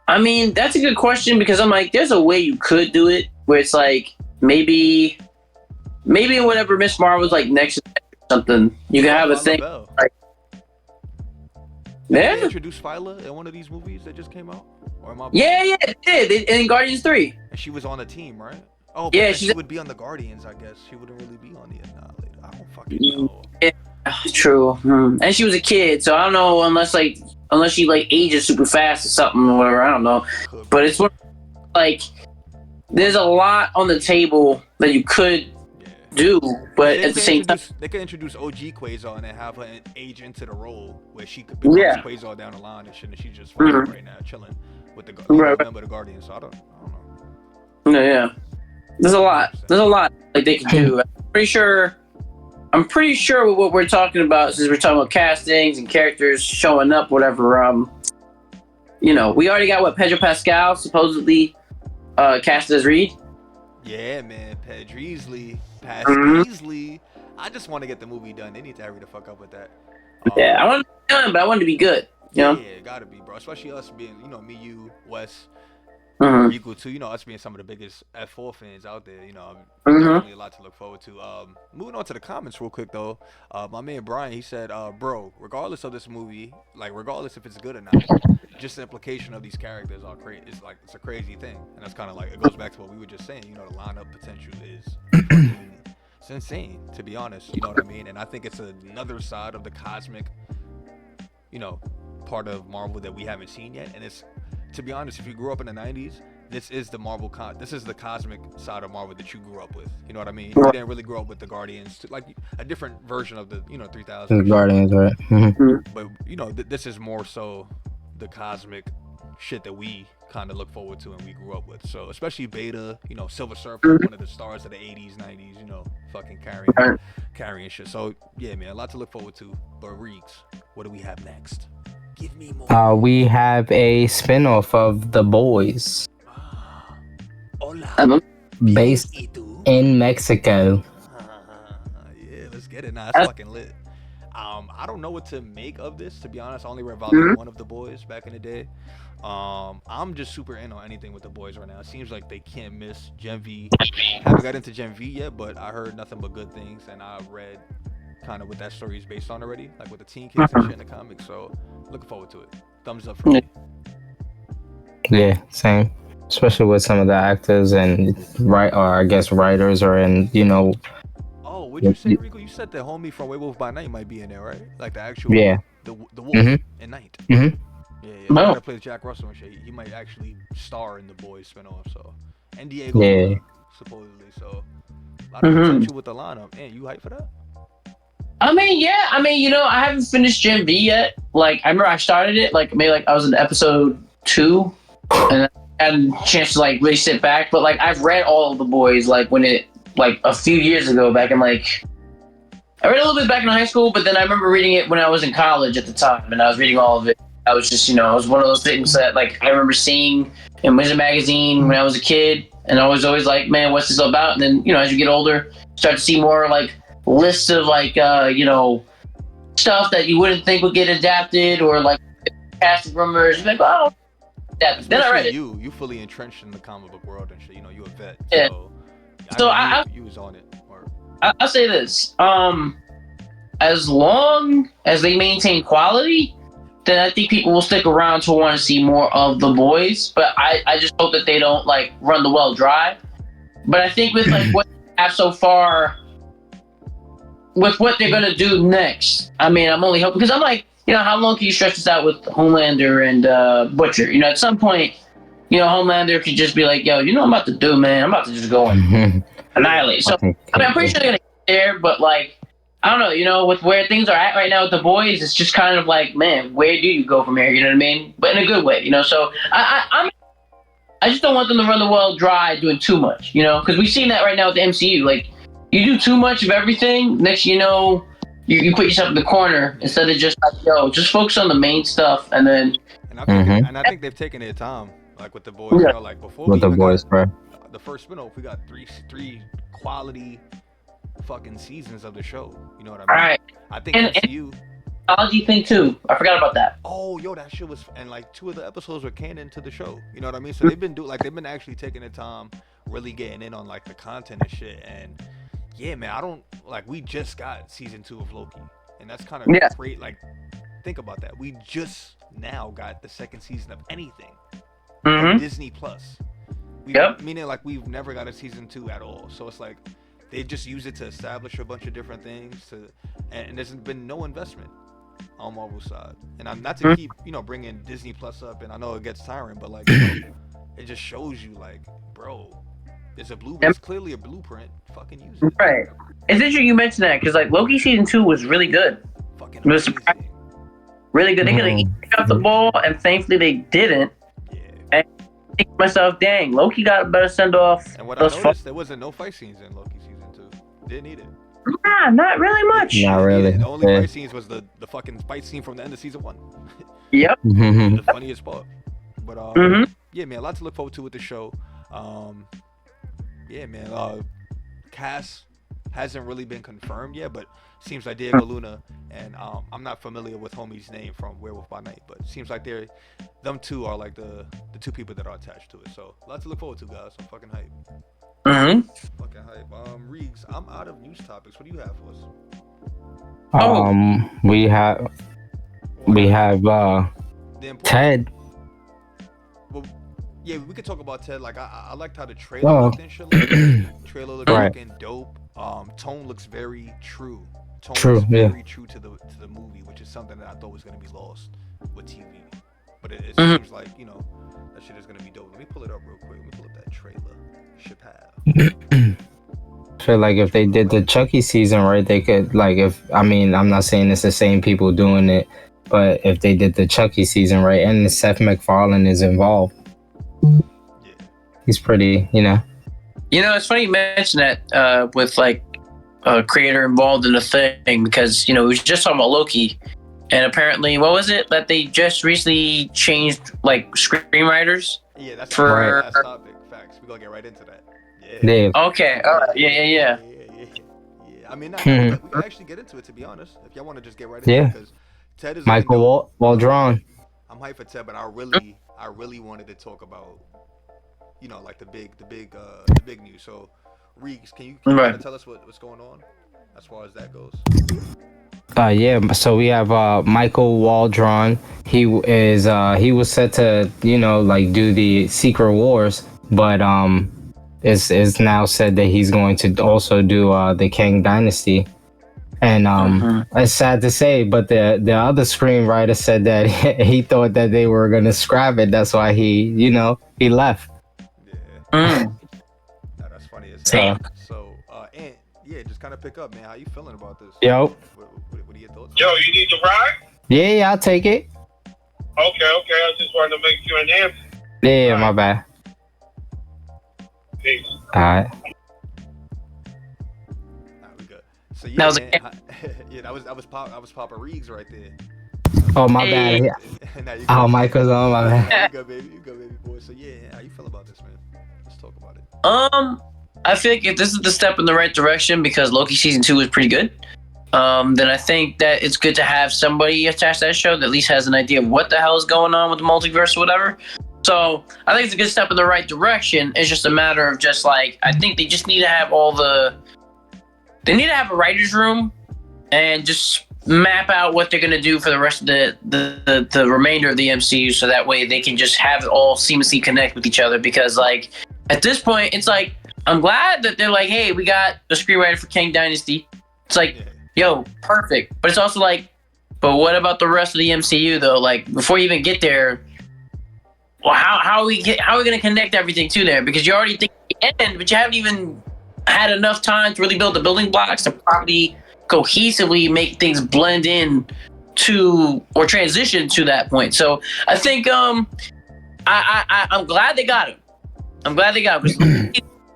C: I mean, that's a good question, because I'm like, there's a way you could do it, where it's like, maybe whatever Miss Marvel's like next or something, you can have a thing. Like,
B: Did they introduce Phyla in one of these movies that just came out? Or am I...
C: Yeah, it did. In Guardians 3.
B: And she was on the team, right? Oh,
C: yeah,
B: she would be on the Guardians, I guess. She wouldn't really be on the Annihilators. I don't fucking know.
C: Yeah, true. And she was a kid, so I don't know, unless she like ages super fast or something or whatever. I don't know. But it's like, there's a lot on the table that you could do, but at the same time,
B: they could introduce OG Quasar and then have her age into the role where she could become Quasar down the line and shit, and she's just right now chilling with the member of the Guardians. So I don't know.
C: Yeah, there's a lot like they can do. I'm pretty sure with what we're talking about, since we're talking about castings and characters showing up, whatever. You know, we already got Pedro Pascal supposedly cast as Reed.
B: Yeah, man, Pedreasley. I just want to get the movie done. They need to hurry the fuck up with that.
C: Yeah, I want it to be done, but I want it to be good. You know?
B: Yeah, gotta be, bro. Especially us being, you know, me, you, Wes, Rico too. You know, us being some of the biggest F4 fans out there. You know, definitely a lot to look forward to. Moving on to the comments real quick though. My man Brian, he said, bro, regardless of this movie, like regardless if it's good or not, just the implication of these characters are crazy. It's a crazy thing, and that's kind of like, it goes back to what we were just saying. You know, the lineup potential is it's insane, to be honest. You know what I mean? And I think it's another side of the cosmic, you know, part of Marvel that we haven't seen yet. And it's, to be honest, if you grew up in the 90s, this is the this is the cosmic side of Marvel that you grew up with. You know what I mean? You didn't really grow up with the Guardians, like a different version of the, you know, 3000.
A: The Guardians, right?
B: But, you know, this is more so the cosmic shit that we kind of look forward to and we grew up with. So especially Beta, you know, Silver Surfer, one of the stars of the 80s, 90s, you know, fucking carrying shit. So yeah, man, a lot to look forward to. But Reeks, what do we have next? Give me more.
A: We have a spin-off of The Boys.
B: Hola.
A: Based in Mexico.
B: Yeah, let's get it. Nah, it's fucking lit. I don't know what to make of this, to be honest. I only read volume 1 of The Boys back in the day. I'm just super in on anything with The Boys right now. It seems like they can't miss Gen V. I haven't got into Gen V yet, but I heard nothing but good things, and I read kind of what that story is based on already, like with the teen kids and shit in the comics. So looking forward to it. Thumbs up for me.
A: Yeah, same. Especially with some of the actors and writers are in, you know.
B: Oh, what'd you say, Rico? You said the homie from Werewolf by Night might be in there, right? Like the actual the wolf in Night. Yeah, the guy that plays Jack Russell and shit. He might actually star in The Boys spinoff. So, and Diego supposedly. So, a lot of potential with the lineup. Man, you hyped for that?
C: I mean, yeah. I mean, you know, I haven't finished Gen V yet. Like, I remember I started it. Like, maybe like I was in episode 2, and I had a chance to like really sit back. But like, I've read all of The Boys. Like when it like a few years ago, back in like. I read a little bit back in high school, but then I remember reading it when I was in college at the time, and I was reading all of it. I was just, you know, it was one of those things that, like, I remember seeing in Wizard magazine when I was a kid, and I was always like, man, what's this about? And then, you know, as you get older, start to see more, like, lists of, like, you know, stuff that you wouldn't think would get adapted, or, like, casting rumors. Like, oh, that. Then I read it.
B: You fully entrenched in the comic book world and shit. You know, you're a vet.
C: Yeah.
B: So you was on it.
C: I'll say this. As long as they maintain quality, then I think people will stick around to want to see more of The Boys. But I just hope that they don't like run the well dry. But I think with like what they have so far, with what they're gonna do next, I mean, I'm only hoping, because I'm like, how long can you stretch this out with Homelander and Butcher? At some point, Homelander could just be like, yo, what I'm about to do, man? I'm about to just go and annihilate. So, I'm pretty sure they're going to get there, but, like, I don't know, with where things are at right now with the boys, it's just kind of like, man, where do you go from here? You know what I mean? But in a good way, So I just don't want them to run the well dry doing too much, because we've seen that right now with the MCU. Like, you do too much of everything, next you put yourself in the corner instead of just like, yo, just focus on the main stuff, and then.
B: And I think they've taken their time, like with the boys. Like before
A: with the boys, bro.
B: The first spinoff, we got three quality fucking seasons of the show. You know what I mean?
C: All right.
B: I think MCU.
C: Technology thing too. I forgot about that.
B: Oh, yo, that shit was, and like 2 of the episodes were canon to the show. You know what I mean? So they've been actually taking their time, really getting in on like the content and shit. And yeah, man, we just got season 2 of Loki, and that's kind of great. Like, think about that. We just now got the second season of anything on Disney Plus. Meaning like we've never got a season 2 at all. So it's like they just use it to establish a bunch of different things and there's been no investment on Marvel's side. And I'm not to keep bringing Disney Plus up, and I know it gets tiring, but like it just shows you like, bro, it's clearly a blueprint. Fucking use it.
C: Right. It's interesting you mentioned that because like Loki season 2 was really good.
B: Fucking
C: amazing. Really good. They could have picked up the ball, and thankfully they didn't.
B: Yeah.
C: And I think to myself, dang, Loki got a better send off.
B: And what I noticed, there wasn't no fight scenes in Loki season 2. Didn't need it.
C: Nah, not really much.
A: Not really.
B: The only fight scenes was the fucking fight scene from the end of season 1.
C: Yep.
B: The funniest part. But yeah, man, a lot to look forward to with the show. Yeah, man. Cast hasn't really been confirmed yet, but seems like Diego Luna and I'm not familiar with homie's name from Werewolf by Night, but it seems like them two are like the 2 people that are attached to it. So a lot to look forward to, guys. I'm fucking hype. Fucking hype. Reeks, I'm out of news topics. What do you have for us?
A: We have Ted.
B: Well, yeah, we could talk about Ted. Like I liked how the trailer looked and shit. Trailer looked fucking dope. Tone looks very true. Very true to the movie, which is something that I thought was gonna be lost with TV. But it seems like that shit is gonna be dope. Let me pull it up real quick. Let me pull up that trailer.
A: I feel like if they did the Chucky season right, they could I'm not saying it's the same people doing it, but if they did the Chucky season right, and Seth MacFarlane is involved, he's pretty,
C: it's funny you mention that with like a creator involved in the thing, because we were just talking about Loki, and apparently what was it that they just recently changed like screenwriters?
B: Yeah, that's for last topic. Facts. We're gonna get right into that.
A: Yeah.
C: Okay. All right. Yeah.
B: I mean, we can actually get into it, to be honest. If y'all want to just get right into it, because Ted is
A: Michael Waldron.
B: I'm hyped for Ted, but I really wanted to talk about, like the big news. So, Reeks, can you kind of tell us what's going on as far as that goes?
A: Yeah. So we have Michael Waldron. He was set to do the Secret Wars, but it's now said that he's going to also do the Kang Dynasty. And it's sad to say, but the other screenwriter said that he thought that they were gonna scrap it. That's why he left.
B: Yeah. No, that's funny as hell. So, and yeah, just kind of pick up, man. How you feeling about this?
A: Yo.
B: What are your thoughts?
E: Yo, you need to ride?
A: Yeah, I'll take it.
E: Okay. I just wanted to make sure an answer.
A: Yeah, right. My bad.
E: Peace.
A: All right.
B: We good. So yeah, that was Papa Reeks right there.
A: Oh, my bad. Oh, Michael's on, my bad.
B: You go, baby boy. So yeah, how you feel about this, man? Let's talk about it.
C: I think if this is the step in the right direction, because Loki season 2 is pretty good, then I think that it's good to have somebody attached to that show that at least has an idea of what the hell is going on with the multiverse or whatever. So I think it's a good step in the right direction. It's just a matter of just like, I think they just need to have they need to have a writer's room and just map out what they're going to do for the rest of the remainder of the MCU, so that way they can just have it all seamlessly connect with each other. Because like at this point, it's like, I'm glad that they're like, hey, we got a screenwriter for Kang Dynasty. It's like, yo, perfect. But it's also like, But what about the rest of the MCU though? Like before you even get there, well, how are we gonna connect everything to there? Because you already think the end, but you haven't even had enough time to really build the building blocks to properly cohesively make things blend in to or transition to that point. So I think I'm glad they got him. I'm glad they got him.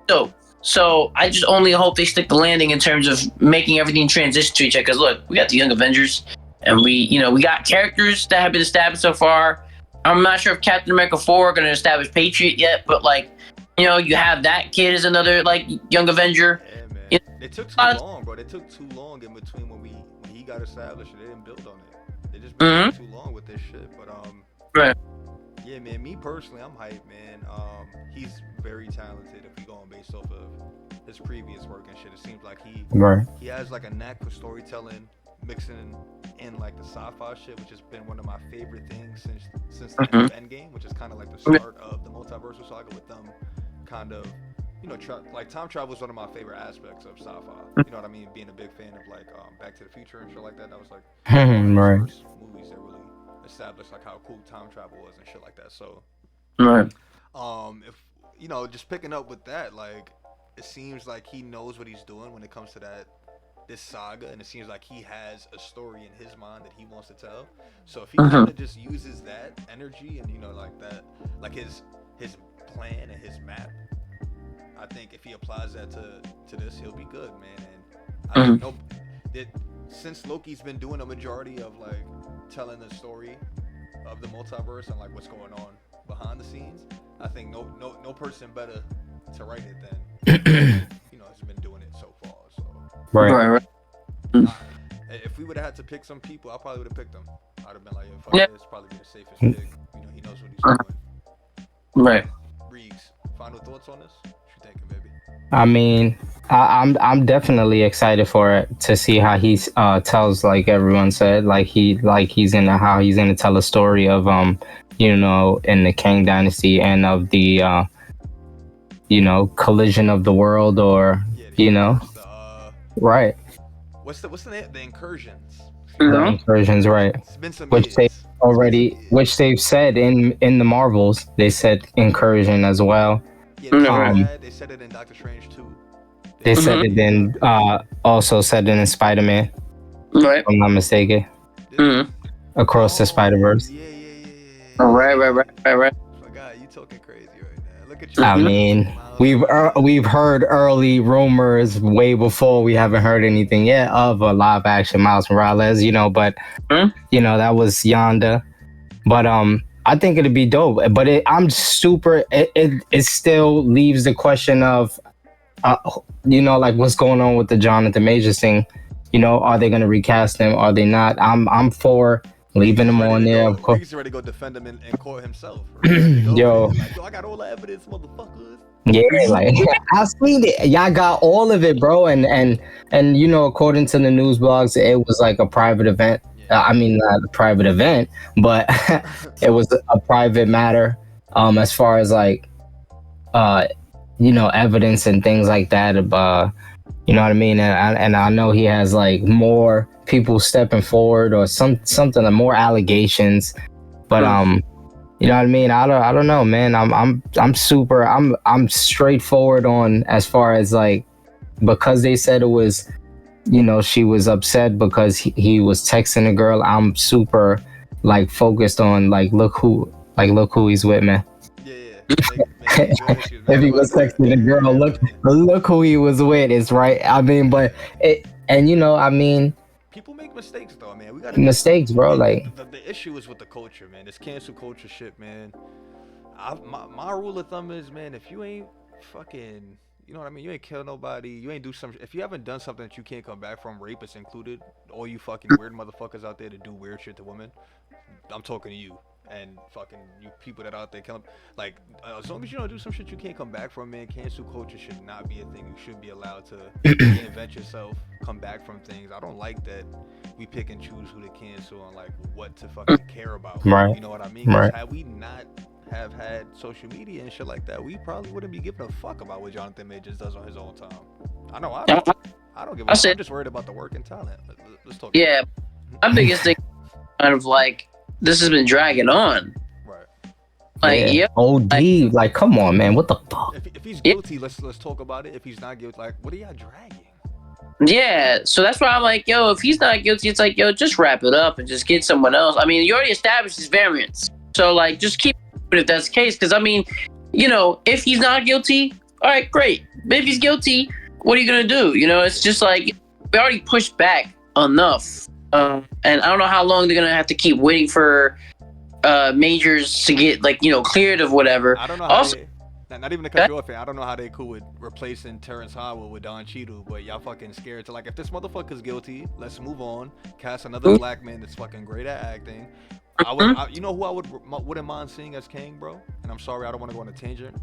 C: Dope. So I just only hope they stick the landing in terms of making everything transition to each other. Because look, we got the Young Avengers, and we got characters that have been established so far. I'm not sure if Captain America 4 are going to establish Patriot yet, but like, you have that kid as another like Young Avenger.
B: Yeah, man. It took too long, bro. It took too long in between when he got established. They didn't build on it. They just been too long with this shit. But
C: right.
B: Yeah, man. Me personally, I'm hyped, man. He's very talented. If we going based off of his previous work and shit, it seems like he has like a knack for storytelling, mixing in like the sci-fi shit, which has been one of my favorite things since the Endgame, which is kind of like the start of the multiversal saga with them kind of, like time travel is one of my favorite aspects of sci-fi. You know what I mean? Being a big fan of like Back to the Future and shit like that. That was like one of the first movies that really established like how cool time travel was and shit like that. So if just picking up with that, like it seems like he knows what he's doing when it comes to this saga, and it seems like he has a story in his mind that he wants to tell. So if he kind of just uses that energy and like that, like his plan and his map, I think if he applies that to this, he'll be good, man. And I know that since Loki's been doing a majority of like telling the story of the multiverse and like what's going on behind the scenes, I think no person better to write it than has been doing it so far. So
A: right.
B: If we would have had to pick some people, I probably would have picked him. I'd have been like, fuck it, it's probably the safest pick. He knows what he's doing.
C: Right.
B: Reeves, final thoughts on this? What you thinking, baby?
A: I mean, I'm definitely excited for it to see how he tells, like everyone said, he's gonna tell a story of in the Kang Dynasty and of the collision of the world, or right.
B: What's the name? The Incursions.
A: The Incursions, right?
B: It's been some
A: which they've said in the Marvels, they said Incursion as well.
B: Yeah, they said it in Doctor Strange too.
A: They said it in also said it in Spider-Man.
C: Right.
A: If I'm not mistaken. Across the Spider-Verse.
B: Yeah.
C: Right.
B: God, you talking crazy right now. Look at you.
A: I mean, we've heard early rumors way before. We haven't heard anything yet of a live action Miles Morales, but that was yonder. But I think it'd be dope. But it still leaves the question of like what's going on with the Jonathan Majors thing. Are they gonna recast him? Are they not? I'm for leaving him on there. Of course,
B: he's ready to go defend him in court himself.
A: Yo,
B: I got all the evidence, motherfuckers.
A: Yeah, like I seen it. Y'all got all of it, bro. And according to the news blogs, it was like a private event. I mean, not a private event, but it was a private matter. As far as like, evidence and things like that. You know what I mean? And I know he has like more people stepping forward or something, more allegations. But you know what I mean? I don't know, man. I'm straightforward on as far as like, because they said it was, she was upset because he was texting a girl. I'm super like focused on like look who he's with, man. If he was texting a girl, look who he was with. It's right. I mean, but
B: people make mistakes though, man. We got
A: mistakes, bro. Like
B: the issue is with the culture, man. This cancel culture shit, man. My rule of thumb is, man, if you ain't fucking, you know what I mean, you ain't kill nobody, you ain't do something. If you haven't done something that you can't come back from, rapists included, all you fucking weird motherfuckers out there that do weird shit to women, I'm talking to you. And fucking you people that out there killing, like, as long as you don't do some shit you can't come back from, man, cancel culture should not be a thing. You should be allowed to reinvent yourself, come back from things. I don't like that we pick and choose who to cancel and like what to fucking care about.
A: Right.
B: You know what I mean?
A: Right.
B: Had we not have had social media and shit like that, we probably wouldn't be giving a fuck about what Jonathan Majors does on his own time. I know I don't give a fuck. I'm just worried about the work and talent. Let's talk.
C: Yeah, my biggest thing kind of like this has been dragging on.
B: Right.
C: Like, yeah.
A: OD, like, come on, man, what the fuck?
B: If he's guilty, let's talk about it. If he's not guilty, like, what are y'all dragging?
C: Yeah, so that's why I'm like, yo, if he's not guilty, it's like, yo, just wrap it up and just get someone else. I mean, you already established his variance, so like, just keep it if that's the case. Because I mean, you know, if he's not guilty, all right, great. But if he's guilty, what are you gonna do? You know, it's just like we already pushed back enough, and I don't know how long they're gonna have to keep waiting for majors to get like, you know, cleared of whatever.
B: I don't know. How not even to cut you off here. I don't know how they cool with replacing Terrence Howard with Don Cheadle, but y'all fucking scared to like, if this motherfucker's guilty, let's move on. Cast another black man that's fucking great at acting. You know who I wouldn't mind seeing as King, bro? And I'm sorry, I don't want to go on a tangent.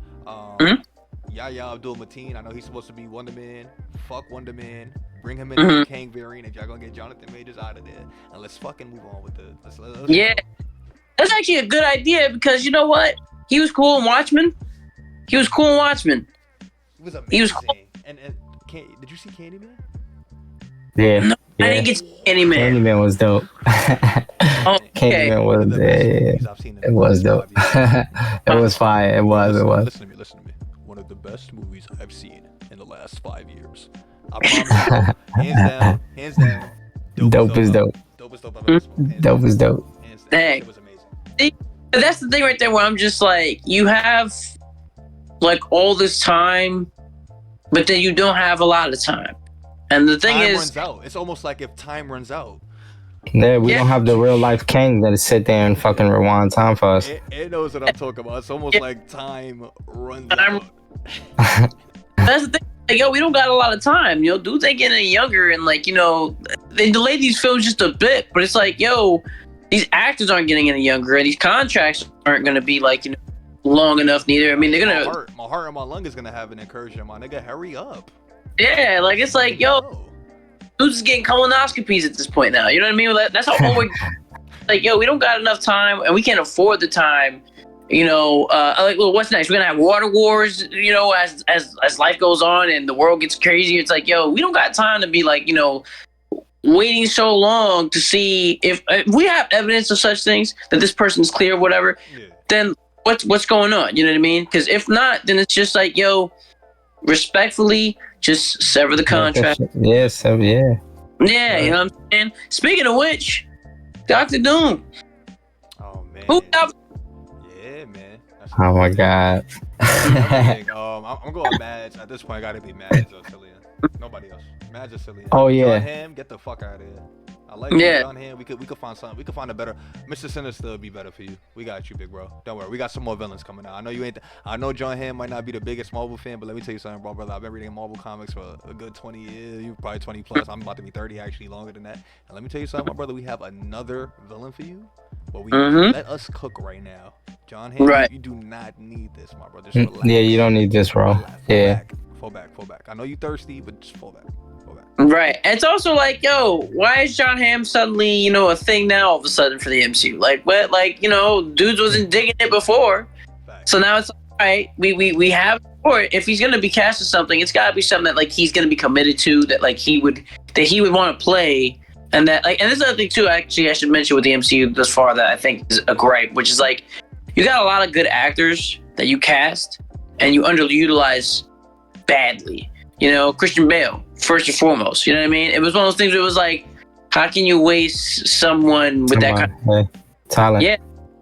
B: Yahya Abdul-Mateen. I know he's supposed to be Wonder Man. Fuck Wonder Man. Bring him in the Kang variant if y'all gonna get Jonathan Majors out of there, and let's fucking move on with the.
C: Yeah, that's actually a good idea because you know what? He was cool in Watchmen. He was amazing. He was cool.
B: And did you see Candyman?
A: Yeah.
C: No, I didn't get to Candyman.
A: Candyman was dope. Candyman was it was dope. It was fire. It was.
B: Listen to me. One of the best movies I've seen in the last 5 years. I promise you, hands down.
A: Dope is dope.
B: Dope is dope. I've ever smoked.
A: Dope is dope.
B: Hands down.
C: Dang.
B: It was amazing.
C: See, that's the thing right there where I'm just like, you have like all this time, but then you don't have a lot of time. And the thing
B: time
C: is,
B: runs out. It's almost like if time runs out.
A: Yeah, we don't have the real life Kang that sit there and fucking rewind time for us.
B: It knows what I'm talking about. It's almost like time runs out.
C: That's the thing. Like, yo, we don't got a lot of time. You know, dudes ain't getting any younger, and like, you know, they delayed these films just a bit, but it's like, yo, these actors aren't getting any younger, and these contracts aren't gonna be like, you know, long enough neither. I mean, they're gonna
B: my heart and my lung is gonna have an incursion, my nigga. Hurry up.
C: Yeah, like it's like, yo, dudes is getting colonoscopies at this point now. You know what I mean? That's how old we're like, yo, we don't got enough time, and we can't afford the time. You know, like, well, what's next? We're gonna have water wars. You know, as life goes on and the world gets crazy. It's like, yo, we don't got time to be like, you know, waiting so long to see if we have evidence of such things that this person's clear or whatever. Yeah. Then what's going on? You know what I mean? Because if not, then it's just like, yo, respectfully, just sever the contract.
A: Yeah.
C: Yeah, you know what I'm saying? Speaking of which, Dr. Doom.
B: Oh man. Yeah, man.
A: Oh my god.
B: I'm going Mads. At this point, I gotta be Mads or Cillian. Nobody else. Mads or Cillian.
A: Oh yeah.
B: John Hamm, get the fuck out of here. I like John Hamm. We could find something. We could find a better. Mr. Sinister would be better for you. We got you, big bro. Don't worry. We got some more villains coming out. I know you ain't. I know John Hamm might not be the biggest Marvel fan, but let me tell you something, bro, brother. I've been reading Marvel comics for a good 20 years. You probably 20 plus. I'm about to be 30, actually, longer than that. And let me tell you something, my brother. We have another villain for you. But we let us cook right now. John Hamm, you do not need this, my brother. Just relax.
A: Yeah, you don't need this, bro.
B: Fall back. I know you thirsty, but just fall back.
C: Right. And it's also like, yo, why is John Hamm suddenly, you know, a thing now all of a sudden for the MCU? Like, what? Like, you know, dudes wasn't digging it before. So now it's all right. We have support. If he's gonna be cast as something, it's gotta be something that like he's gonna be committed to, that like he would want to play. And that like, and this other thing too, actually I should mention with the MCU thus far that I think is a gripe, which is like, you got a lot of good actors that you cast and you underutilize badly. You know, Christian Bale, first and foremost. You know what I mean? It was one of those things where it was like, how can you waste someone with that kind of
A: talent?
C: Yeah.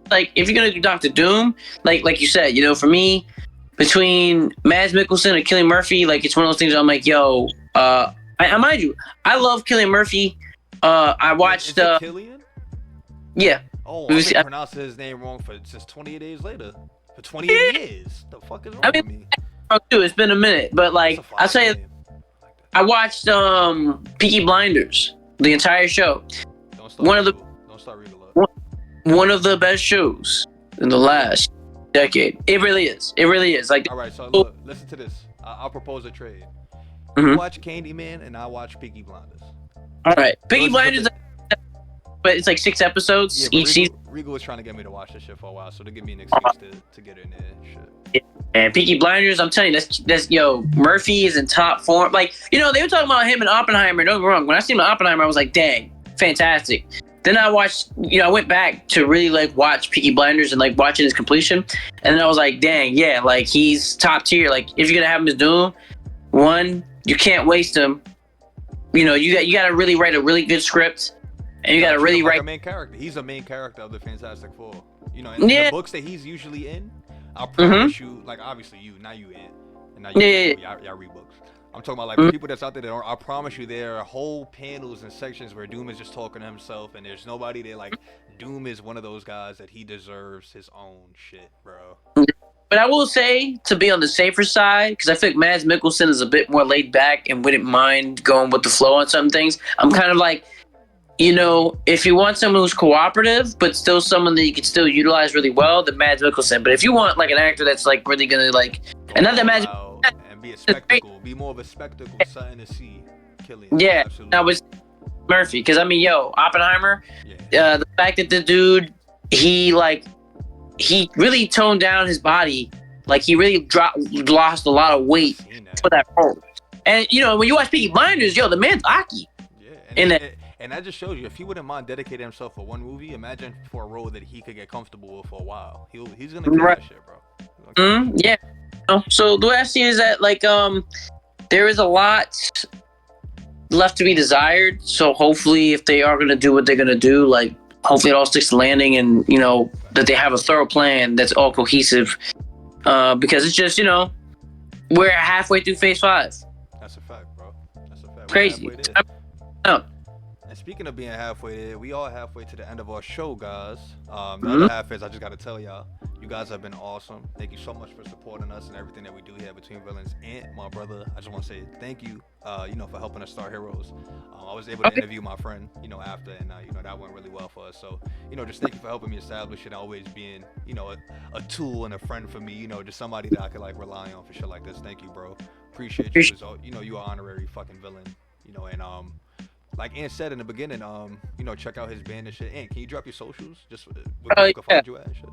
C: Like, if you're going to do Dr. Doom, like you said, you know, for me, between Mads Mikkelsen and Cillian Murphy, like, it's one of those things where I'm like, yo, I mind you, I love Cillian Murphy. I watched...
B: Is it Cillian?
C: Yeah.
B: Oh, I've been pronouncing his name wrong since 28 days later. For 28 years. The fuck is wrong with me?
C: Too. It's been a minute, but like I'll tell you, I watched Peaky Blinders, the entire show. One of the best shows in the last decade. It really is. Like,
B: all right, so look, listen to this. I'll propose a trade. You watch Candyman and I watch Peaky Blinders.
C: All right, Peaky Blinders, but it's like 6 episodes each season.
B: Regal was trying to get me to watch this shit for a while, so to give me an excuse to get in there and shit.
C: And Peaky Blinders, I'm telling you, that's yo, Murphy is in top form. Like, you know, they were talking about him and Oppenheimer. Don't get me wrong. When I seen him in Oppenheimer, I was like, dang, fantastic. Then I watched, I went back to really like watch Peaky Blinders and like watching his completion, and then I was like, dang, yeah, like he's top tier. Like if you're gonna have him as Doom, one, you can't waste him. You got to really write a really good script, and you got to really write
B: a main character. He's a main character of the Fantastic Four. In the books that he's usually in, I promise you, like obviously not you, and not you, y'all read books. I'm talking about like the people that's out there that I promise you, there are whole panels and sections where Doom is just talking to himself, and there's nobody there. Like Doom is one of those guys that he deserves his own shit, bro.
C: But I will say, to be on the safer side, because I feel like Mads Mikkelsen is a bit more laid back and wouldn't mind going with the flow on some things. I'm kind of like, if you want someone who's cooperative, but still someone that you can still utilize really well, then Mads Mikkelsen. But if you want like an actor that's like really gonna like, and not that Mads,
B: and be a spectacle, be more of a spectacle, something to see, killing.
C: Yeah,
B: absolutely.
C: that was Murphy. Because I mean, Oppenheimer, the fact that the dude, he really toned down his body. Like he really lost a lot of weight for that role. And when you watch Peaky Blinders, the man's Aki.
B: Yeah, and that just shows you, if he wouldn't mind dedicating himself for one movie, imagine for a role that he could get comfortable with for a while. He's gonna kill that shit, bro.
C: Yeah. So the way I see it is that like there is a lot left to be desired. So hopefully, if they are gonna do what they're gonna do, like hopefully it all sticks to landing, and that they have a thorough plan that's all cohesive. Because it's just we're halfway through Phase 5.
B: That's a fact, bro. That's a fact.
C: Crazy.
B: And speaking of being halfway there, we are halfway to the end of our show, guys. The other half is, I just gotta tell y'all, you guys have been awesome. Thank you so much for supporting us and everything that we do here between Villains. And my brother, I just want to say thank you, for helping us start Heroes. I was able to interview my friend, after, and that went really well for us. So, just thank you for helping me establish it, and always being, a tool and a friend for me. Just somebody that I could like rely on for shit like this. Thank you, bro. Appreciate you. You are honorary fucking villain. And like Ant said in the beginning, check out his band and shit. Ant, can you drop your socials? Just where people can find you at and shit.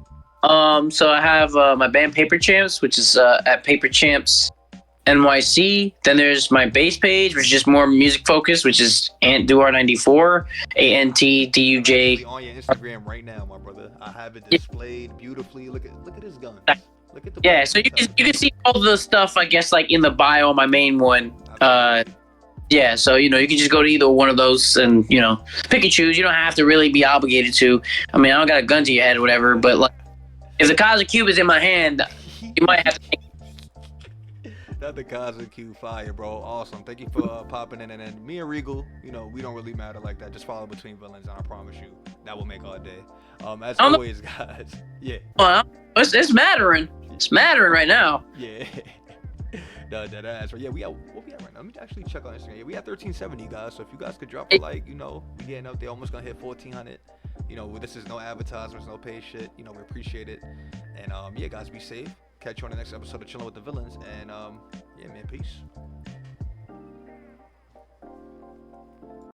C: So I have my band Paper Champs, which is at Paper Champs NYC. Then there's my base page, which is just more music focused, which is AntDuar94, ANTDUJ.
B: On your Instagram right now, my brother. I have it displayed beautifully. Look at this gun. Look at the
C: so you can see all the stuff, I guess, like in the bio on my main one. So you can just go to either one of those and pick and choose. You don't have to really be obligated to. I mean, I don't got a gun to your head or whatever, but like if the Cosmic Cube is in my hand, you might have to.
B: Not the Cosmic Cube fire, bro. Awesome. Thank you for popping in. And then me and Regal, we don't really matter like that. Just follow between villains, and I promise you that will make our day. As always, guys. Yeah.
C: Well, it's mattering. It's mattering right now.
B: Yeah. That ass. Yeah, what we at right now? Let me actually check on Instagram. Yeah, we at 1370, guys. So if you guys could drop a like, we getting up there, almost gonna hit 1400. This is no advertisements, no paid shit. We appreciate it. And guys, be safe. Catch you on the next episode of Chilling with the Villains. And man, peace.